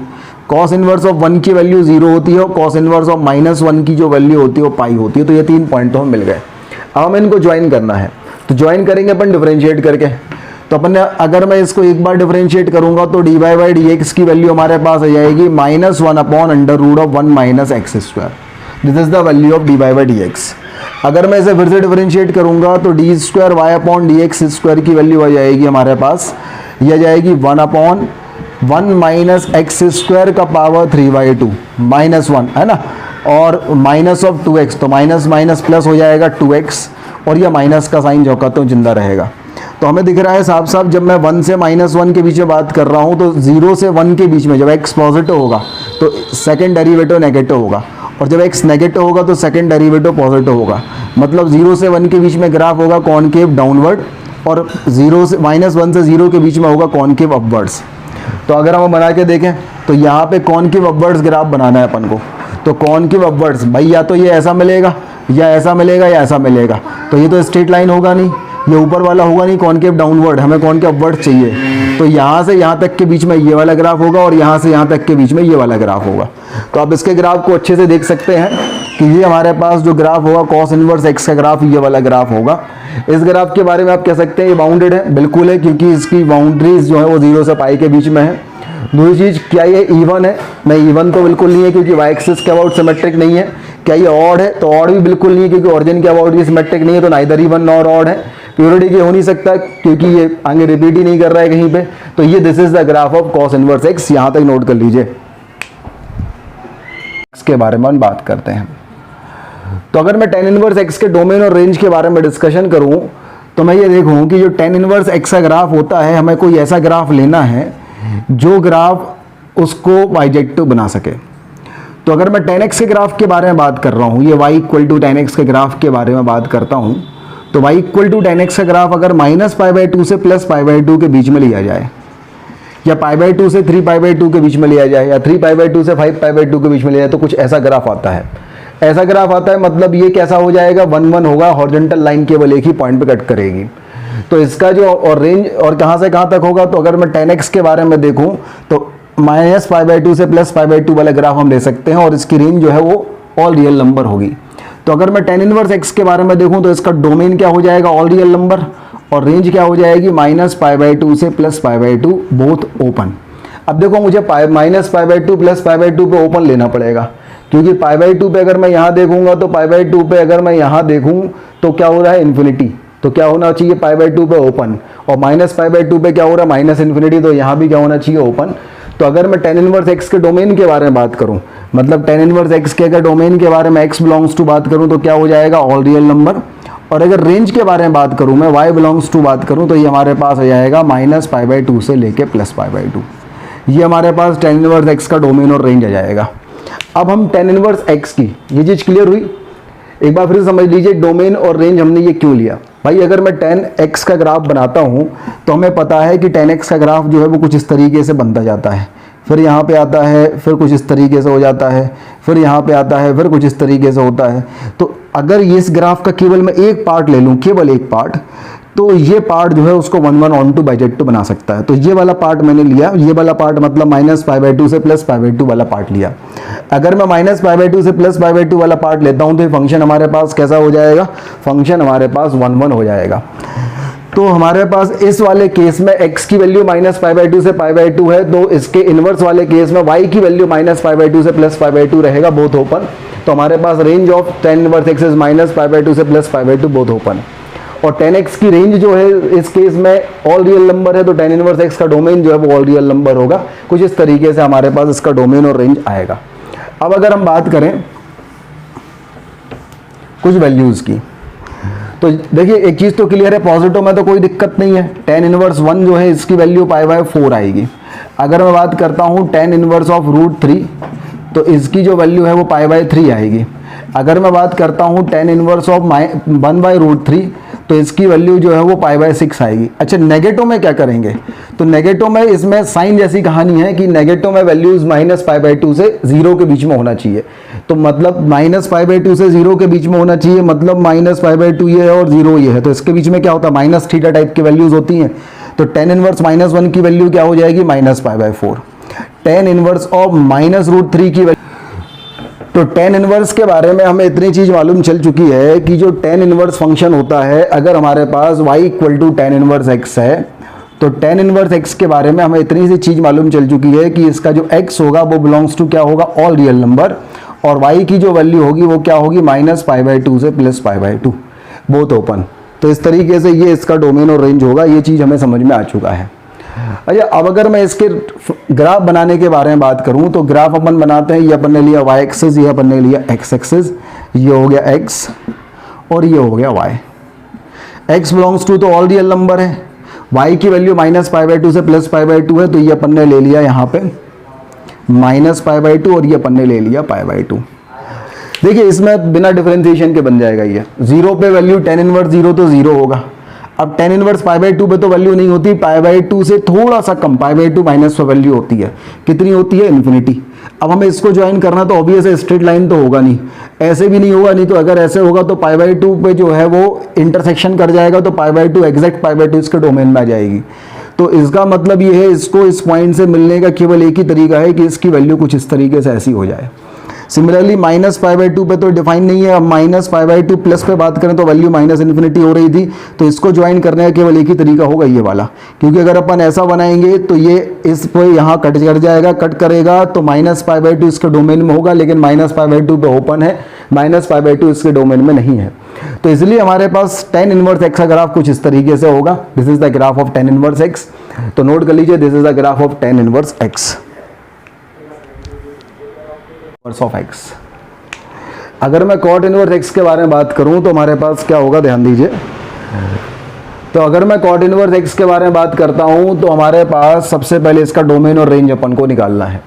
कॉस इनवर्स ऑफ 1 की वैल्यू 0 होती है, और कॉस इनवर्स ऑफ -1 की जो वैल्यू होती है वो पाई होती है। तो ये 3 पॉइंट तो हम मिल गए। अब हमें इनको ज्वाइन करना है, तो ज्वाइन करेंगे अपन डिफरेंशिएट करके। तो अपन ने अगर मैं इसको एक बार डिफरेंशिएट करूंगा तो dy/dx की वैल्यू हमारे पास आ जाएगी -1/√1 - x²। This is the value of dy/dx। अगर मैं इसे फिर से डिफरेंशिएट करूंगा तो d²y/dx² की वैल्यू आ जाएगी हमारे पास, ये आ जाएगी 1/1 - x² का पावर 3/2 -1 है ना, और -2x, तो माइनस प्लस हो जाएगा 2x, और यह माइनस का साइन जो कहते हैं जिंदा रहेगा। तो हमें दिख रहा है साफ साफ, जब मैं 1 से -1 के बीच में बात कर रहा हूँ तो 0 से 1 के बीच में जब x पॉजिटिव होगा तो सेकंड डेरिवेटिव नेगेटिव होगा, और जब x नेगेटिव होगा तो सेकंड डेरिवेटिव पॉजिटिव होगा। मतलब 0 से 1 के बीच में ग्राफ होगा कॉनकेव डाउनवर्ड, और -1 से 0 के बीच में होगा कॉनकेव अपवर्ड्स। तो अगर हम बना के देखें तो यहाँ पे कॉनकेव अपवर्ड्स ग्राफ बनाना है अपन को, तो कॉनकेव अपवर्ड्स भाई या तो ये ऐसा मिलेगा या ऐसा मिलेगा या ऐसा मिलेगा, तो ये तो स्ट्रेट लाइन होगा नहीं, ये ऊपर वाला होगा नहीं, कॉनकेव डाउनवर्ड, हमें कॉनकेव अपवर्ड चाहिए। तो यहाँ से यहाँ तक के बीच में ये वाला ग्राफ होगा और यहाँ से यहाँ तक के बीच में ये वाला ग्राफ होगा। तो आप इसके ग्राफ को अच्छे से देख सकते हैं कि ये हमारे पास जो ग्राफ होगा कॉस इनवर्स एक्स का ग्राफ ये वाला ग्राफ होगा। इस ग्राफ के बारे में आप कह सकते हैं ये बाउंडेड है, बिल्कुल है, क्योंकि इसकी बाउंड्रीज जो है वो 0 से पाई के बीच में है। दूसरी चीज़, क्या ये इवन है? नहीं, इवन तो बिल्कुल नहीं है, क्योंकि वाई एक्सिस के अबाउट सिमेट्रिक नहीं है। क्या ये ऑड है? तो ऑड भी बिल्कुल नहीं है, क्योंकि ऑरिजिन के अबाउट ये सिमेट्रिक नहीं है, तो नाइदर इवन नॉर ऑड है। प्योरिटी की हो नहीं सकता, क्योंकि ये आगे रिपीट ही नहीं कर रहा है कहीं पे। तो ये this is the graph of cos inverse x, यहां तक नोट कर लीजिए। इसके बारे में हम बात करते हैं। तो अगर मैं tan इनवर्स एक्स के डोमेन और रेंज के बारे में डिस्कशन करूं तो मैं ये देखूं कि जो tan इनवर्स एक्स का ग्राफ होता है, हमें कोई ऐसा ग्राफ लेना है जो ग्राफ उसको बाइजेक्टिव बना सके। तो अगर मैं tan x के ग्राफ के बारे में बात कर रहा हूँ, ये y equal to tan x के ग्राफ के बारे में बात करता हूँ, तो y equal to tan x का ग्राफ अगर -π/2 से +π/2 के बीच में लिया जाए, या π/2 से 3π/2 के बीच में लिया जाए, या 3π/2 से 5π/2 के बीच में लिया जाए, तो कुछ ऐसा ग्राफ आता है। ऐसा ग्राफ आता है मतलब ये कैसा हो जाएगा, 1 होगा, हॉरिजॉन्टल लाइन केवल एक ही पॉइंट पे कट करेगी। तो इसका जो और रेंज और कहाँ से कहाँ तक होगा, तो अगर मैं tan x के बारे में देखूं तो -π/2 से +π/2 वाला ग्राफ हम ले सकते हैं, और इसकी रेंज जो है वो ऑल रियल नंबर होगी। तो अगर मैं tan इनवर्स x के बारे में देखूं तो इसका डोमेन क्या हो जाएगा, ऑल रियल नंबर, और रेंज क्या हो जाएगी, -π/2 से +π/2 बोथ ओपन। अब देखो मुझे -π/2 +π/2 पे ओपन लेना पड़ेगा, क्योंकि π/2 पे अगर मैं यहाँ देखूंगा तो π/2 पे अगर मैं यहाँ देखूं तो क्या हो रहा है, इन्फिनिटी। तो क्या होना चाहिए, π/2 पे ओपन, और -π/2 पे क्या हो रहा है, -इन्फिनिटी, तो यहाँ भी क्या होना चाहिए, ओपन। तो अगर मैं tan इनवर्स x के डोमेन के बारे में बात करूं, मतलब tan इनवर्स x के अगर डोमेन के बारे में x बिलोंग्स टू बात करूं तो क्या हो जाएगा, ऑल रियल नंबर। और अगर रेंज के बारे में बात करूं, मैं y बिलोंग्स टू बात करूं, तो ये हमारे पास हो जाएगा -π/2 से लेके +π/2। ये हमारे पास tan इनवर्स x का डोमेन और रेंज आ जाएगा। अब हम tan इनवर्स x की, ये चीज़ क्लियर हुई? एक बार फिर समझ लीजिए डोमेन और रेंज हमने ये क्यों लिया। भाई अगर मैं tan x का ग्राफ बनाता हूँ तो हमें पता है कि tan x का ग्राफ जो है वो कुछ इस तरीके से बनता जाता है, फिर यहाँ पे आता है, फिर कुछ इस तरीके से हो जाता है, फिर यहाँ पे आता है, फिर कुछ इस तरीके से होता है। तो अगर ये इस ग्राफ का केवल मैं एक पार्ट ले लूँ, केवल एक पार्ट, तो ये पार्ट जो है उसको 1/1 बाइजेक्टिव बना सकता है। तो ये वाला पार्ट मैंने लिया, ये वाला पार्ट मतलब -π/2 से +π/2 वाला पार्ट लिया। अगर मैं -π/2 से +π/2 वाला पार्ट लेता हूँ तो ये फंक्शन हमारे पास कैसा हो जाएगा, फंक्शन हमारे पास 1/1 हो जाएगा। तो हमारे पास इस वाले केस में x की वैल्यू -π/2 से π/2 है, तो इसके इनवर्स वाले केस में y की वैल्यू -π/2 से +π/2 रहेगा, बोथ ओपन। तो हमारे पास range of tan inverse x is -π/2 से +π/2 बोथ ओपन। और tan x की रेंज जो है इस केस में ऑल रियल नंबर है, तो tan इनवर्स x का डोमेन जो है वो ऑल रियल नंबर होगा। कुछ इस तरीके से हमारे पास इसका डोमेन और रेंज आएगा। अब अगर हम बात करें कुछ वैल्यूज की, तो देखिए एक चीज़ तो क्लियर है, पॉजिटिव में तो कोई दिक्कत नहीं है। tan इनवर्स 1 जो है इसकी वैल्यू π/4 आएगी। अगर मैं बात करता हूँ tan इनवर्स ऑफ √3 तो इसकी जो वैल्यू है वो π/3 आएगी। अगर मैं बात करता हूँ tan इनवर्स ऑफ 1/√3 तो इसकी वैल्यू जो है वो π/6 आएगी। अच्छा, नेगेटिव में क्या करेंगे, तो नेगेटिव में इसमें साइन जैसी कहानी है कि नेगेटिव में वैल्यूज -π/2 से 0 के बीच में होना चाहिए। तो मतलब -π/2 से 0 के बीच में होना चाहिए, मतलब -π/2 ये है और 0 ये है, तो इसके बीच में क्या होता है, -θ टाइप की वैल्यूज होती हैं। तो tan इनवर्स -1 की वैल्यू क्या हो जाएगी, -π/4। tan इनवर्स ऑफ -√3 की वैल्यू, तो tan इनवर्स के बारे में हमें इतनी चीज़ मालूम चल चुकी है कि जो tan इनवर्स फंक्शन होता है, अगर हमारे पास y equal to tan inverse x है, तो tan इनवर्स x के बारे में हमें इतनी सी चीज़ मालूम चल चुकी है कि इसका जो x होगा वो बिलोंग्स टू क्या होगा, ऑल रियल नंबर, और y की जो वैल्यू होगी वो क्या होगी, -π/2 से +π/2 बोथ ओपन। तो इस तरीके से ये इसका डोमेन और रेंज होगा, ये चीज़ हमें समझ में आ चुका है। अच्छा, अब अगर मैं इसके ग्राफ बनाने के बारे में बात करूं तो ग्राफ अपन बनाते हैं, ये अपन ने लिया y एक्सिस, ये अपन ने लिया x एक्सिस, ये हो गया x और ये हो गया y। x बिलोंग्स टू तो ऑल रियल नंबर है, y की वैल्यू -π/2 से +π/2 है, तो ये अपन ने ले लिया यहाँ पे -π/2 और ये अपन ने ले लिया π/2। देखिए इसमें बिना डिफरेंशिएशन के बन जाएगा ये। 0 पे वैल्यू tan इनवर्स 0 तो 0 होगा। अब tan इनवर्स पाई बाई 2 पे तो वैल्यू नहीं होती, पाई बाई 2 से थोड़ा सा कम, पाई बाई 2 माइनस पे वैल्यू होती है, कितनी होती है, इन्फिनिटी। अब हमें इसको ज्वाइन करना तो ऑब्वियस है, स्ट्रेट लाइन तो होगा नहीं, ऐसे भी नहीं होगा, नहीं तो अगर ऐसे होगा तो पाई बाई 2 पे जो है वो इंटरसेक्शन कर जाएगा, तो pi by 2 exact pi by 2 इसके डोमेन में आ जाएगी। तो इसका मतलब ये है, इसको इस पॉइंट से मिलने का केवल एक ही तरीका है कि इसकी वैल्यू कुछ इस तरीके से ऐसी हो जाए। सिमिलरली माइनस पाई बाई 2 पे तो डिफाइन नहीं है, अब माइनस पाई बाई 2 प्लस पे बात करें तो वैल्यू माइनस इन्फिनिटी हो रही थी, तो इसको ज्वाइन करने का केवल एक ही तरीका होगा, ये वाला। क्योंकि अगर अपन ऐसा बनाएंगे तो ये इस पे यहाँ कट कर जाएगा, कट करेगा तो माइनस पाई बाई 2 इसके डोमेन में होगा, लेकिन माइनस पाई बाई 2 पे ओपन है, माइनस पाई बाई 2 इसके डोमेन में नहीं है। तो इसलिए हमारे पास tan इनवर्स x का ग्राफ कुछ इस तरीके से होगा। This is the graph of tan inverse x। तो नोट कर लीजिए, this is the graph of tan inverse x of x। अगर मैं cot इनवर्स x के बारे में बात करूं तो हमारे पास क्या होगा, ध्यान दीजिए। तो अगर मैं cot इनवर्स x के बारे में बात करता हूं तो हमारे पास सबसे पहले इसका डोमेन और रेंज अपन को निकालना है।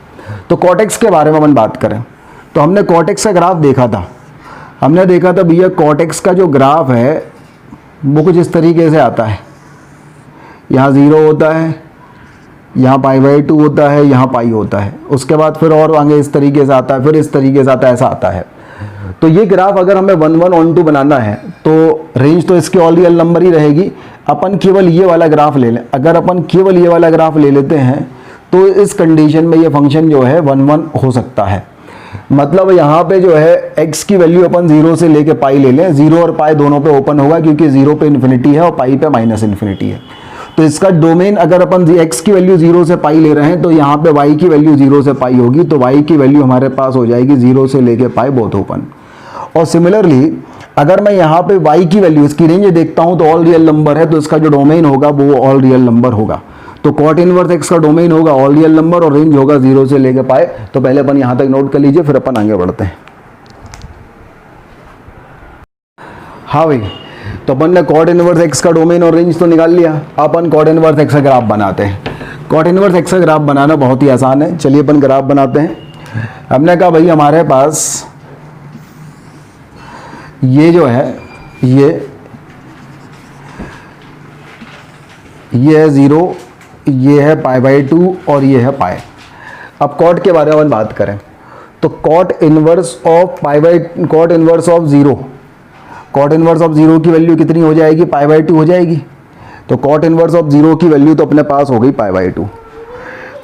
तो cot x के बारे में अपन बात करें तो हमने cot x का ग्राफ देखा था, हमने देखा था भैया cot x का जो ग्राफ है वो कुछ इस तरीके से आता है, यहाँ 0 होता है, यहाँ पाई बाई 2 होता है, यहाँ पाई होता है, उसके बाद फिर और आगे इस तरीके से आता है, फिर इस तरीके से आता है, ऐसा आता है। तो ये ग्राफ अगर हमें 1 1 ऑन 2 बनाना है तो रेंज तो इसकी ऑल रियल नंबर ही रहेगी। अपन केवल ये वाला ग्राफ ले लें, अगर अपन केवल ये वाला ग्राफ ले लेते हैं तो इस कंडीशन में ये फंक्शन जो है 1 1 हो सकता है। मतलब यहाँ पे जो है x की वैल्यू अपन 0 से लेके पाई ले लें, 0 और पाई दोनों पे ओपन होगा क्योंकि 0 पे इन्फिनिटी है और पाई पे माइनस इन्फिनिटी है। तो इसका डोमेन अगर अपन x की वैल्यू 0 से पाई ले रहे हैं तो यहाँ पे y की वैल्यू 0 से पाई होगी, तो y की वैल्यू हमारे पास हो जाएगी 0 से लेके पाई बोथ ओपन। और सिमिलरली अगर मैं यहाँ पे y की वैल्यू, इसकी रेंज देखता हूँ तो ऑल रियल नंबर है, तो इसका जो डोमेन होगा वो ऑल रियल नंबर होगा। तो cot इनवर्स x का डोमेन होगा ऑल रियल नंबर और रेंज होगा 0 से लेके पाए। तो पहले अपन यहाँ तक नोट कर लीजिए, फिर अपन आगे बढ़ते हैं। हाँ भाई, तो अपन ने cot इनवर्स x का डोमेन और रेंज तो निकाल लिया, अपन cot इनवर्स x का ग्राफ बनाते हैं। cot इनवर्स x का ग्राफ बनाना बहुत ही आसान है, चलिए अपन ग्राफ बनाते हैं। हमने कहा भाई हमारे पास ये जो है ये है 0, ये है पाई बाई 2 और ये है पाई। अब cot के बारे में बात करें तो cot inverse of 0, cot inverse of 0 की वैल्यू कितनी हो जाएगी, पाई बाई 2 हो जाएगी। तो cot इनवर्स ऑफ 0 की वैल्यू तो अपने पास हो गई पाई बाई 2।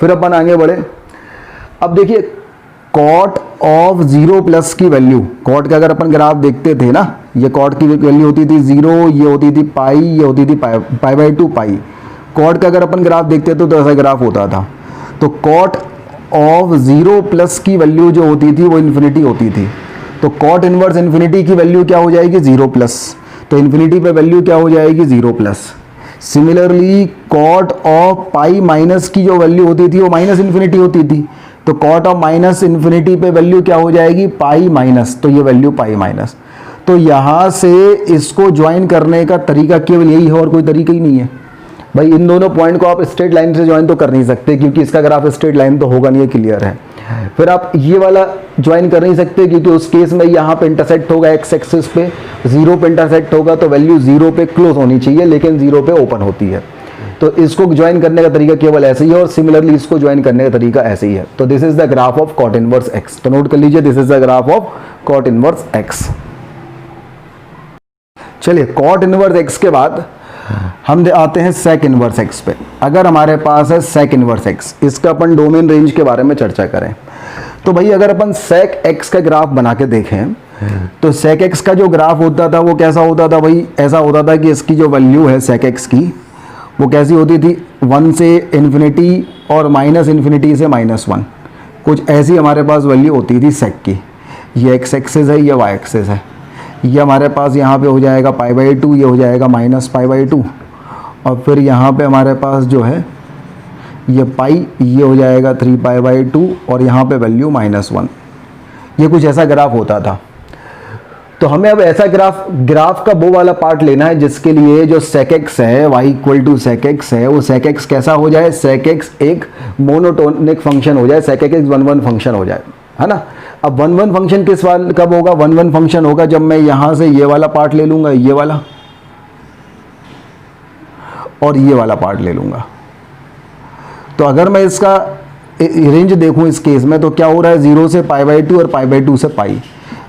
फिर अपन आगे बढ़े। अब देखिए cot ऑफ 0 प्लस की वैल्यू, cot का अगर अपन ग्राफ देखते थे ना, ये cot की वैल्यू होती थी 0, ये होती थी पाई, ये होती थी पाई बाई 2 पाई। cot का अगर अपन ग्राफ देखते तो ऐसा ग्राफ होता था। तो cot ऑफ 0 प्लस की वैल्यू जो होती थी वो इन्फिनिटी होती थी। तो cot इनवर्स इन्फिनिटी की वैल्यू क्या हो जाएगी, 0 प्लस। तो इन्फिनिटी पे वैल्यू क्या हो जाएगी, 0 plus. Similarly cot of pi minus की जो वैल्यू होती थी वो माइनस इन्फिनिटी होती थी। तो cot ऑफ माइनस इन्फिनिटी पे वैल्यू क्या हो जाएगी, पाई माइनस, तो ये वैल्यू पाई माइनस। तो यहाँ से इसको ज्वाइन करने का तरीका केवल यही है और कोई तरीका ही नहीं है भाई। इन दोनों पॉइंट को आप स्ट्रेट लाइन से ज्वाइन तो कर नहीं सकते क्योंकि इसका ग्राफ स्ट्रेट लाइन तो होगा नहीं, ये क्लियर है। फिर आप ये वाला ज्वाइन कर नहीं सकते क्योंकि उस केस में यहाँ पे इंटरसेक्ट होगा एक्स एक्सिस पे, 0 पे इंटरसेक्ट होगा तो वैल्यू 0 पे क्लोज होनी चाहिए लेकिन 0 पे ओपन होती है। तो इसको ज्वाइन करने का तरीका केवल ऐसे ही है और सिमिलरली इसको ज्वाइन करने का तरीका ऐसे ही है। तो this is the graph of cot inverse x। तो नोट कर लीजिए, this is the graph of cot inverse x। चलिए cot इनवर्स x के बाद हम आते हैं sec इनवर्स x पे। अगर हमारे पास है sec इनवर्स x, इसका अपन डोमेन रेंज के बारे में चर्चा करें तो भाई अगर अपन sec x का ग्राफ बना के देखें तो sec x का जो ग्राफ होता था वो कैसा होता था भाई, ऐसा होता था कि इसकी जो वैल्यू है sec x की वो कैसी होती थी, 1 से इन्फिनिटी और माइनस इन्फिनिटी से -1, कुछ ऐसी हमारे पास वैल्यू होती थी sec की। ये x एक्सिस है, ये y एक्सिस है। ये हमारे पास यहाँ पे हो जाएगा पाई बाई 2, ये हो जाएगा माइनस पाई बाई 2, और फिर यहाँ पे हमारे पास जो है ये पाई, ये हो जाएगा 3 पाई बाई 2 और यहाँ पे वैल्यू -1। ये कुछ ऐसा ग्राफ होता था। तो हमें अब ऐसा ग्राफ का वो वाला पार्ट लेना है जिसके लिए जो sec x है, y equal to sec x है, वो sec x कैसा हो जाए, sec x एक मोनोटोनिक फंक्शन हो जाए, sec x 1 1 फंक्शन हो जाए, है ना। अब 1 1 फंक्शन किस वाल कब होगा, 1 1 फंक्शन होगा जब मैं यहाँ से ये वाला पार्ट ले लूँगा, ये वाला, और ये वाला पार्ट ले लूँगा। तो अगर मैं इसका रेंज देखूं इस केस में तो क्या हो रहा है, 0 से π/2 और π/2 से पाई,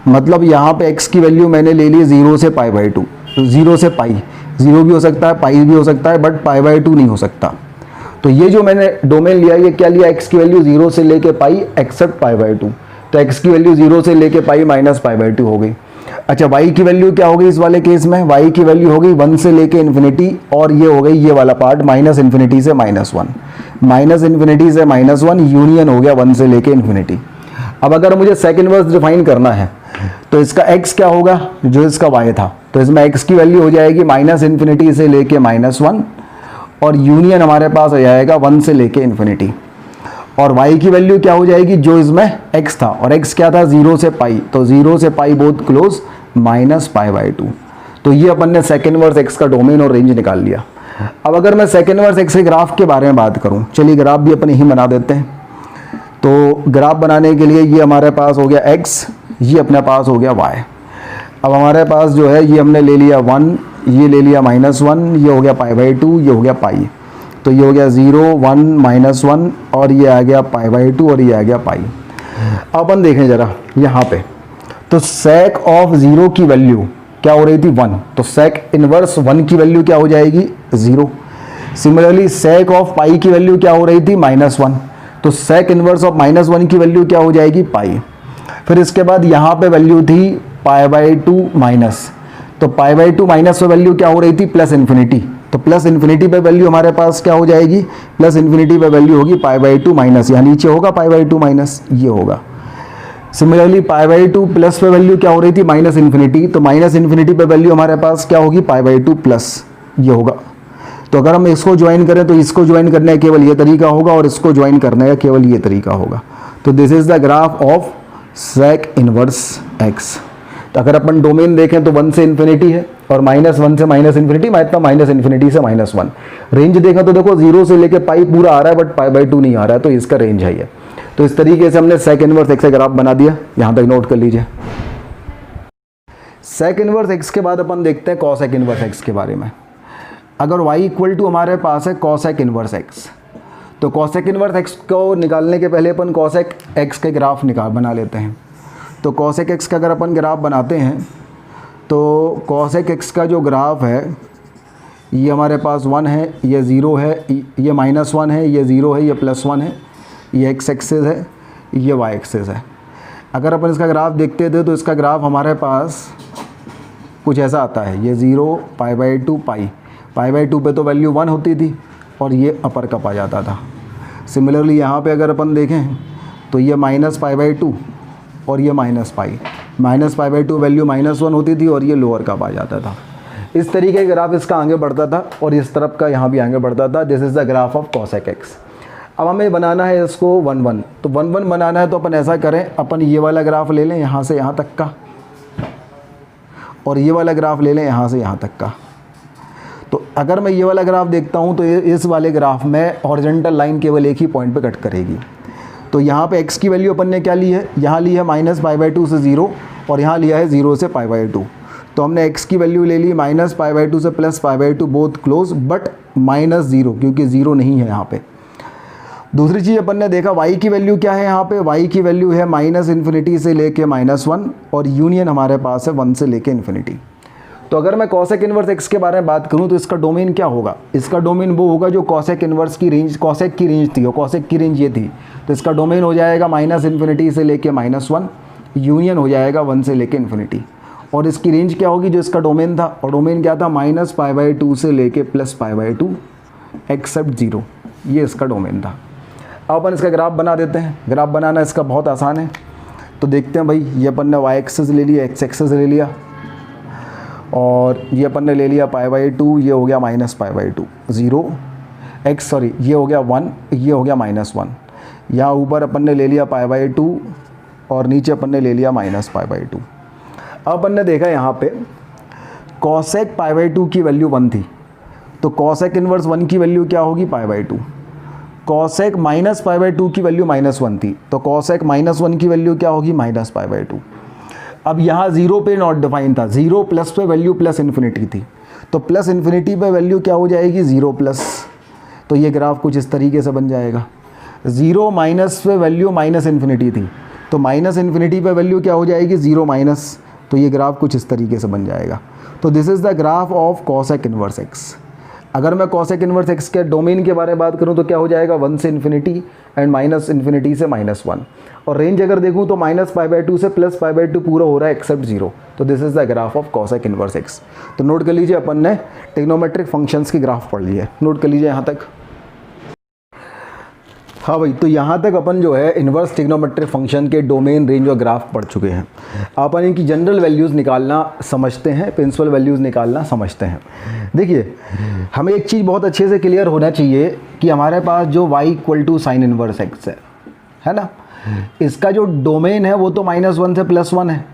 मतलब यहाँ पे x की वैल्यू मैंने ले ली 0 से π/2, 0 से पाई, 0 भी हो सकता है, पाई भी हो सकता है, बट π/2 नहीं हो सकता। तो ये जो मैंने डोमेन लिया, ये क्या लिया, x की वैल्यू 0 से लेके पाई एक्सेप्ट π/2, तो x की वैल्यू 0 से लेके पाई माइनस π/2 हो गई। अच्छा, y की वैल्यू क्या हो गई इस वाले केस में, y की वैल्यू हो गई 1 से लेके इन्फिनिटी, और ये हो गई ये वाला पार्ट माइनस इन्फिनिटी से -1, माइनस इन्फिनिटी से -1 यूनियन हो गया 1 से लेके इन्फिनिटी। अब अगर मुझे सेक इनवर्स डिफाइन करना है तो इसका x क्या होगा, जो इसका y था, तो इसमें x की वैल्यू हो जाएगी माइनस इन्फिनिटी से लेके -1, और यूनियन हमारे पास हो जाएगा 1 से लेके इन्फिनिटी। और y की वैल्यू क्या हो जाएगी, जो इसमें x था, और x क्या था 0 से पाई, तो 0 से पाई बहुत क्लोज माइनस π/2। तो ये अपन ने सेक इनवर्स x का डोमेन और रेंज निकाल लिया। अब अगर मैं सेक इनवर्स x के ग्राफ के बारे में बात करूं, चलिए ग्राफ भी अपन यही बना देते हैं। तो ग्राफ बनाने के लिए ये हमारे पास हो गया x, ये अपने पास हो गया y। अब हमारे पास जो है ये हमने ले लिया 1, ये ले लिया -1, ये हो गया π/2, ये हो गया पाई, तो ये हो गया 0 1 -1, और ये आ गया π/2, और ये आ गया पाई। अपन देखें जरा यहाँ पे, तो सेक ऑफ 0 की वैल्यू क्या हो रही थी 1, तो सेक इनवर्स 1 की वैल्यू क्या हो जाएगी 0। सिमिलरली सेक ऑफ पाई की वैल्यू क्या हो रही थी -1, तो सेक इनवर्स ऑफ -1 की वैल्यू क्या हो जाएगी पाई। फिर इसके बाद यहाँ पे वैल्यू थी π/2 माइनस, तो π/2 माइनस पे वैल्यू क्या हो रही थी प्लस इन्फिनिटी, तो प्लस इन्फिनिटी पे वैल्यू हमारे पास क्या हो जाएगी, प्लस इन्फिनिटी पे वैल्यू होगी π/2 माइनस, यहाँ नीचे होगा π/2 माइनस, ये होगा। सिमिलरली π/2 प्लस पे वैल्यू क्या हो रही थी माइनस इन्फिनिटी, तो माइनस इन्फिनिटी पे वैल्यू हमारे पास क्या होगी π/2 प्लस, ये होगा। तो अगर हम इसको ज्वाइन करें तो इसको ज्वाइन करने का केवल ये तरीका होगा, और इसको ज्वाइन करने का केवल ये तरीका होगा। तो this is the graph of sec inverse x। तो अगर अपन डोमेन देखें तो 1 से इन्फिनिटी है, और -1 से माइनस इन्फिनिटी, मतलब माइनस इन्फिनिटी से -1। रेंज देखा तो देखो 0 से लेके पाई पूरा आ रहा है, बट π/2 नहीं आ रहा है, तो इसका रेंज है ये। तो इस तरीके से हमने सेक इनवर्स x का ग्राफ बना दिया, यहाँ तक नोट कर लीजिए। सेक इनवर्स x के बाद अपन देखते हैं कॉसेक इनवर्स x के बारे में। अगर y इक्वल टू हमारे पास है कॉसेक इनवर्स x, तो कॉसेक इनवर्स x को निकालने के पहले अपन कॉसेक x के ग्राफ बना लेते हैं। तो कॉसेक x का अगर अपन ग्राफ बनाते हैं तो कॉसेक x का जो ग्राफ है ये हमारे पास 1 है, ये 0 है, ये -1 है, ये 0 है, ये +1 है, ये x एक्सिस है, ये y एक्सिस है। अगर अपन इसका ग्राफ देखते थे तो इसका ग्राफ हमारे पास कुछ ऐसा आता है, ये 0 π/2 π/2 पे तो वैल्यू 1 होती थी, और ये अपर कप आ जाता था। सिमिलरली यहाँ पे अगर अपन देखें तो ये -π/2 और ये -π, -π/2 वैल्यू -1 होती थी, और ये लोअर कप आ जाता था। इस तरीके का ग्राफ इसका आगे बढ़ता था, और इस तरफ का यहाँ भी आगे बढ़ता था। This is the graph of cosec x। अब हमें बनाना है इसको 1 1, तो 1 1 बनाना है तो अपन ऐसा करें, अपन ये वाला ग्राफ ले लें यहाँ से यहाँ तक का, और ये वाला ग्राफ ले लें यहाँ से यहाँ तक का। तो अगर मैं ये वाला ग्राफ देखता हूँ तो इस वाले ग्राफ में हॉरिजॉन्टल लाइन केवल एक ही पॉइंट पे कट करेगी। तो यहाँ पे x की वैल्यू अपन ने क्या ली है, यहाँ ली है -π/2 से 0, और यहाँ लिया है 0 से π/2। तो हमने x की वैल्यू ले ली -π/2 से +π/2, बोथ क्लोज, बट -0 क्योंकि 0 नहीं है यहाँ पे। दूसरी चीज़ अपन ने देखा y की वैल्यू क्या है, यहाँ पे y की वैल्यू है -इन्फिनिटी से लेके -1, और यूनियन हमारे पास है 1 से लेके इन्फिनिटी। तो अगर मैं कॉसेक इनवर्स x के बारे में बात करूँ तो इसका डोमेन क्या होगा, इसका डोमेन वो होगा जो कॉसेक इनवर्स की रेंज, कॉसेक की रेंज थी, और कॉसेक की रेंज ये थी। तो इसका डोमेन हो जाएगा -इन्फिनिटी से लेके -1, यूनियन हो जाएगा 1 से लेके इन्फिनिटी। और इसकी रेंज क्या होगी, जो इसका डोमेन था, और डोमेन क्या था -π/2 से लेके +π/2 एक्सेप्ट 0, ये इसका डोमेन था। अब अपन इसका ग्राफ बना देते हैं। ग्राफ बनाना इसका बहुत आसान है। तो देखते हैं भाई, ये अपन ने y एक्सिस ले लिया, x एक्सिस ले लिया, और ये अपन ने ले लिया π/2, ये हो गया -π/2, 0 x, सॉरी ये हो गया 1, ये हो गया -1। यहाँ ऊपर अपन ने ले लिया π/2, और नीचे अपन ने ले लिया -π/2। अब अपन ने देखा यहाँ पे कॉसेक π/2 की वैल्यू 1 थी, तो कॉसेक इनवर्स 1 की वैल्यू क्या होगी π/2। कॉसेक -π/2 की वैल्यू -1 थी, तो कॉसेक -1 की वैल्यू क्या होगी -π/2। अब यहाँ 0 पे नॉट डिफाइन था, 0 प्लस पे वैल्यू +इन्फिनिटी थी, तो प्लस इन्फिनिटी पे वैल्यू क्या हो जाएगी 0 प्लस, तो ये ग्राफ कुछ इस तरीके से बन जाएगा। 0 माइनस पे वैल्यू माइनस इन्फिनिटी थी, तो माइनस इन्फिनिटी पे वैल्यू क्या हो जाएगी 0 माइनस, तो ये ग्राफ कुछ इस तरीके से बन जाएगा। तो this is the graph of cosec inverse x. अगर मैं कॉसेक इन्वर्स एक्स के डोमेन के बारे में बात करूं तो क्या हो जाएगा 1 से इन्फिनिटी एंड माइनस इन्फिनिटी से -1, और रेंज अगर देखूं तो -π/2 से +π/2 पूरा हो रहा है एक्सेप्ट 0। तो this is the graph of cosec inverse x. तो नोट कर लीजिए, अपन ने ट्रिग्नोमेट्रिक फंक्शंस की ग्राफ पढ़ ली है, नोट कर लीजिए यहाँ तक। हाँ भाई, तो यहाँ तक अपन जो है इन्वर्स ट्रिग्नोमेट्रिक फंक्शन के डोमेन, रेंज और ग्राफ पढ़ चुके हैं। अपन इनकी जनरल वैल्यूज़ निकालना समझते हैं, प्रिंसिपल वैल्यूज़ निकालना समझते हैं। देखिए, हमें एक चीज़ बहुत अच्छे से क्लियर होना चाहिए कि हमारे पास जो y = साइन इन्वर्स एक्स है ना, इसका जो डोमेन है वो तो -1 से +1 है,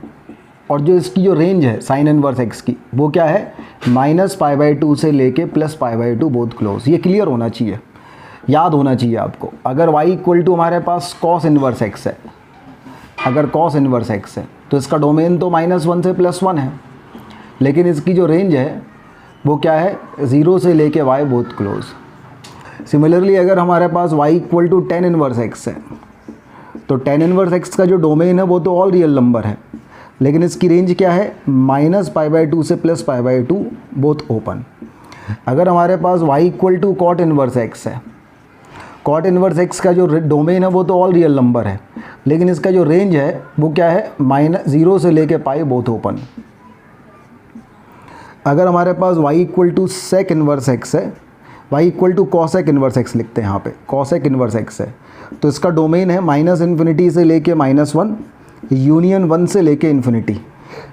और जो इसकी जो रेंज है साइन इन्वर्स एक्स की वो क्या है -π/2 से लेके +π/2 बहुत क्लोज। ये क्लियर होना चाहिए, याद होना चाहिए आपको। अगर y = हमारे पास कॉस इन्वर्स एक्स है, अगर कॉस इन्वर्स एक्स है तो इसका डोमेन तो -1 से +1 है, लेकिन इसकी जो रेंज है वो क्या है 0 से लेके y बहुत क्लोज। सिमिलरली अगर हमारे पास y = tan इन्वर्स एक्स है, तो tan इन्वर्स एक्स का जो डोमेन है वो तो ऑल रियल नंबर है, लेकिन इसकी रेंज क्या है -π/2 से +π/2 बहुत ओपन। अगर हमारे पास y = cot इन्वर्स एक्स है, कॉट इन्वर्स एक्स का जो डोमेन है वो तो ऑल रियल नंबर है, लेकिन इसका जो रेंज है वो क्या है -0 से लेके पाई बहुत ओपन। अगर हमारे पास y = सेक इन्वर्स एक्स है, y = कॉसेक इन्वर्स एक्स लिखते हैं यहाँ पे, कॉसेक इन्वर्स एक्स है, तो इसका डोमेन है -इन्फिनिटी से लेके -1 यूनियन 1 से लेके इन्फिनिटी,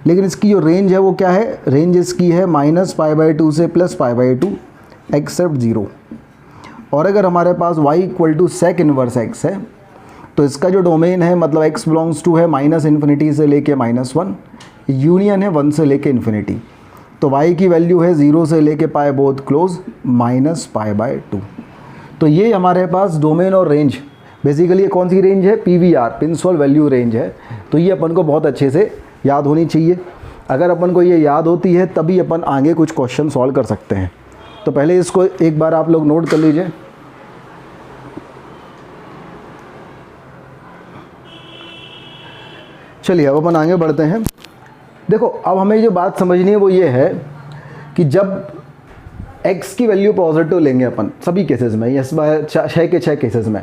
लेकिन इसकी जो रेंज है वो क्या है, रेंज इसकी है -π/2 से +π/2 एक्सेप्ट 0। और अगर हमारे पास y = सेक इन्वर्स एक्स है, तो इसका जो डोमेन है मतलब x बिलोंग्स टू है -इन्फिनिटी से लेके -1 यूनियन है 1 से लेके इन्फिनिटी, तो y की वैल्यू है 0 से लेके पाए बहुत क्लोज -π/2। तो ये हमारे पास डोमेन और रेंज, बेसिकली ये कौन सी रेंज है PVR, प्रिंसिपल वैल्यू रेंज है। तो ये अपन को बहुत अच्छे से याद होनी चाहिए। अगर अपन को ये याद होती है तभी अपन आगे कुछ क्वेश्चन सॉल्व कर सकते हैं। तो पहले इसको एक बार आप लोग नोट कर लीजिए। चलिए अब अपन आगे बढ़ते हैं। देखो, अब हमें जो बात समझनी है वो ये है कि जब x की वैल्यू पॉजिटिव लेंगे अपन सभी केसेस में, यस 6 के 6 केसेस में,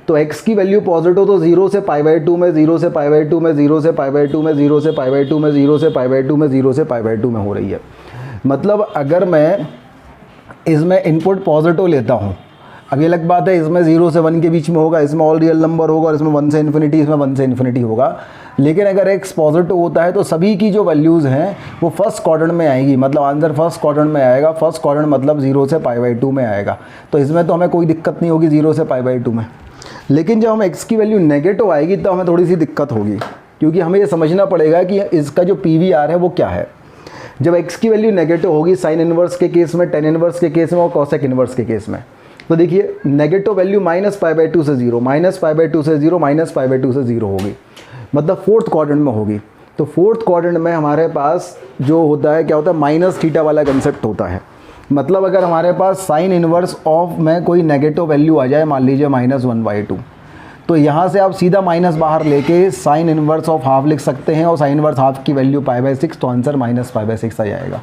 तो x की वैल्यू पॉजिटिव तो 0 से π/2 में, 0 से π/2 में, 0 से π/2 में, 0 से π/2 में, 0 से π/2 में, 0 से π/2 में हो रही है। मतलब अगर मैं इसमें इनपुट पॉजिटिव लेता हूँ, अब ये अलग बात है इसमें 0 से 1 के बीच में होगा, इसमें ऑल रियल नंबर होगा, और इसमें 1 से इन्फिनिटी, इसमें 1 से इन्फिनिटी होगा, लेकिन अगर x पॉजिटिव होता है तो सभी की जो वैल्यूज़ हैं वो फर्स्ट क्वाड्रेंट में आएगी, मतलब आंसर फर्स्ट क्वाड्रेंट में आएगा। फर्स्ट क्वाड्रेंट मतलब 0 से π/2 में आएगा, तो इसमें तो हमें कोई दिक्कत नहीं होगी 0 से π/2 में। लेकिन जब हम x की वैल्यू नेगेटिव आएगी तो हमें थोड़ी सी दिक्कत होगी, क्योंकि हमें ये समझना पड़ेगा कि इसका जो PVR है वो क्या है। जब x की वैल्यू नेगेटिव होगी साइन इन्वर्स के केस में, tan इन्वर्स के केस में और कॉसेक इन्वर्स के केस में, तो देखिए नेगेटिव वैल्यू -π/2 से 0, -π/2 से 0, -π/2 से 0 होगी, मतलब फोर्थ क्वाड्रेंट में होगी। तो फोर्थ क्वाड्रेंट में हमारे पास जो होता है क्या होता है -θ वाला कंसेप्ट होता है। मतलब अगर हमारे पास साइन इन्वर्स ऑफ में कोई नेगेटिव वैल्यू आ जाए, मान लीजिए -1/2, तो यहाँ से आप सीधा माइनस बाहर लेके साइन इन्वर्स ऑफ हाफ लिख सकते हैं, और साइन इन्वर्स हाफ की वैल्यू π/6, तो आंसर -π/6 आ जाएगा।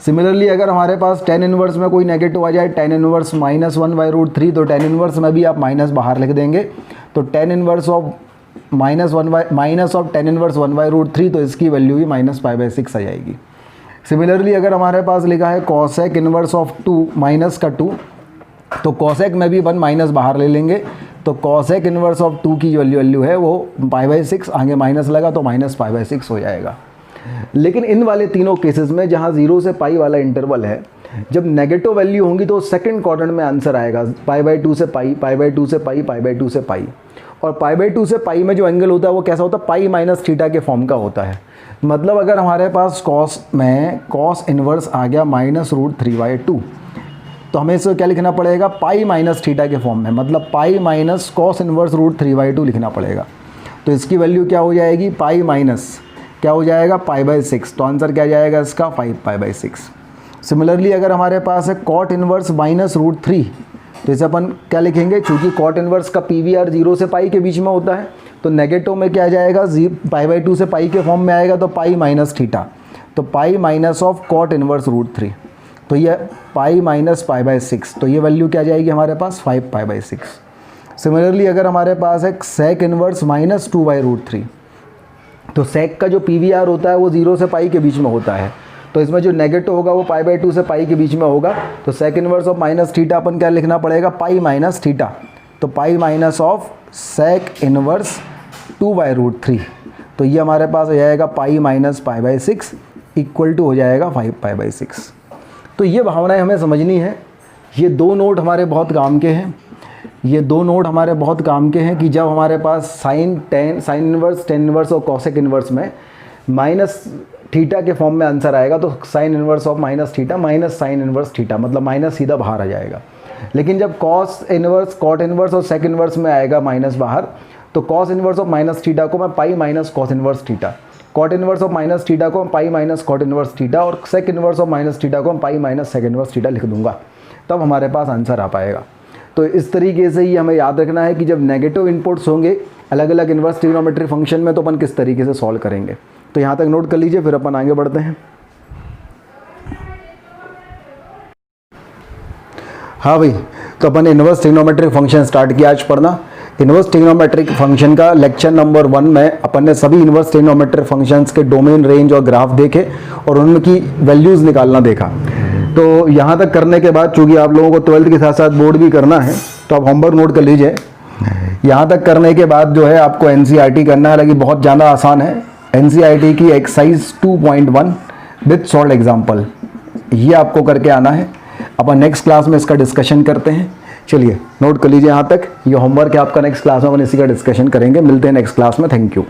सिमिलरली अगर हमारे पास tan इन्वर्स में कोई नेगेटिव आ जाए, tan इन्वर्स -1/√3, तो tan इन्वर्स में भी आप माइनस बाहर लिख देंगे, तो tan inverse of tan inverse 1/√3, तो इसकी वैल्यू भी -π/6 आ जाएगी। सिमिलरली अगर हमारे पास लिखा है कॉसेक इन्वर्स ऑफ 2 -2, तो कॉसेक में भी 1 माइनस बाहर ले लेंगे, तो कॉसेक इन्वर्स ऑफ 2 की जो वैल्यू है वो π/6, आगे माइनस लगा तो -π/6 हो जाएगा। लेकिन इन वाले तीनों केसेस में जहाँ 0 से पाई वाला इंटरवल है, जब नेगेटिव वैल्यू होंगी तो सेकंड क्वाड्रेंट में आंसर आएगा π/2 से पाई, π/2 से पाई, π/2 से पाई। और π/2 से पाई में जो एंगल होता है वो कैसा होता है, पाई माइनस थीटा के फॉर्म का होता है। मतलब अगर हमारे पास कॉस में कॉस इन्वर्स आ गया -√3/2, तो हमें इसको क्या लिखना पड़ेगा, पाई माइनस थीटा के फॉर्म में, मतलब पाई माइनस कॉस इन्वर्स √3/2 लिखना पड़ेगा। तो इसकी वैल्यू क्या हो जाएगी, पाई माइनस क्या हो जाएगा π/6, तो आंसर क्या जाएगा इसका 5π/6। सिमिलरली अगर हमारे पास है कॉट इनवर्स माइनस रूट 3, तो इसे अपन क्या लिखेंगे, चूँकि कॉट इनवर्स का PVR 0 से पाई के बीच में होता है, तो नेगेटिव में क्या जाएगा, π/2 से पाई के फॉर्म में आएगा, तो पाई माइनस थीटा, तो pi minus of cot inverse root 3, तो ये पाई माइनस π/6, तो ये वैल्यू क्या जाएगी हमारे पास 5π/6। सिमिलरली अगर हमारे पास है सेक इनवर्स माइनस 2/√3, तो सेक का जो PVR होता है वो 0 से पाई के बीच में होता है, तो इसमें जो नेगेटिव होगा वो π/2 से पाई के बीच में होगा, तो sec inverse of minus theta अपन क्या लिखना पड़ेगा, पाई माइनस थीटा, तो pi minus of sec inverse 2/√3, तो ये हमारे पास हो जाएगा पाई माइनस π/6 इक्वल टू हो जाएगा 5π/6। तो ये भावनाएं हमें समझनी है। ये दो नोट हमारे बहुत काम के हैं, ये दो नोट हमारे बहुत काम के हैं कि जब हमारे पास साइन इनवर्स, टेन इनवर्स और कॉसेक इनवर्स में माइनस थीटा के फॉर्म में आंसर आएगा, तो sine inverse of minus theta minus sine inverse theta, मतलब माइनस सीधा बाहर आ जाएगा। लेकिन जब कॉस इनवर्स, कॉट इनवर्स और सेक इनवर्स में आएगा माइनस बाहर, तो cos inverse of minus theta को मैं pi minus cos inverse theta, cot inverse of minus theta को मैं pi minus cot inverse theta, और sec inverse of minus theta को मैं pi minus sec inverse theta लिख दूंगा, तब हमारे पास आंसर आ पाएगा। तो इस तरीके से ही हमें याद रखना है कि जब नेगेटिव इनपुट्स होंगे अलग अलग इन्वर्स ट्रिग्नोमेट्रिक फंक्शन में, तो अपन किस तरीके से सॉल्व करेंगे। तो यहाँ तक नोट कर लीजिए, फिर अपन आगे बढ़ते हैं। हाँ भाई, तो अपन इन्वर्स ट्रिग्नोमेट्रिक फंक्शन स्टार्ट किया आज पढ़ना। इन्वर्स ट्रिग्नोमेट्रिक फंक्शन का लेक्चर नंबर 1 में अपन ने सभी इन्वर्स ट्रिग्नोमेट्रिक फंक्शंस के डोमेन, रेंज और ग्राफ देखे और उनकी वैल्यूज़ निकालना देखा। तो यहाँ तक करने के बाद, चूँकि आप लोगों को 12th के साथ साथ बोर्ड भी करना है, तो आप होमवर्क नोट कर लीजिए। यहाँ तक करने के बाद जो है आपको NCERT करना है, हालांकि बहुत ज़्यादा आसान है। NCERT की एक्सरसाइज 2.1 विद सॉल्व एग्जाम्पल, ये आपको करके आना है। अपन नेक्स्ट क्लास में इसका डिस्कशन करते हैं। चलिए नोट कर लीजिए यहाँ तक, ये होमवर्क है आपका। नेक्स्ट क्लास में अपन इसी का डिस्कशन करेंगे। मिलते हैं नेक्स्ट क्लास में। Thank you.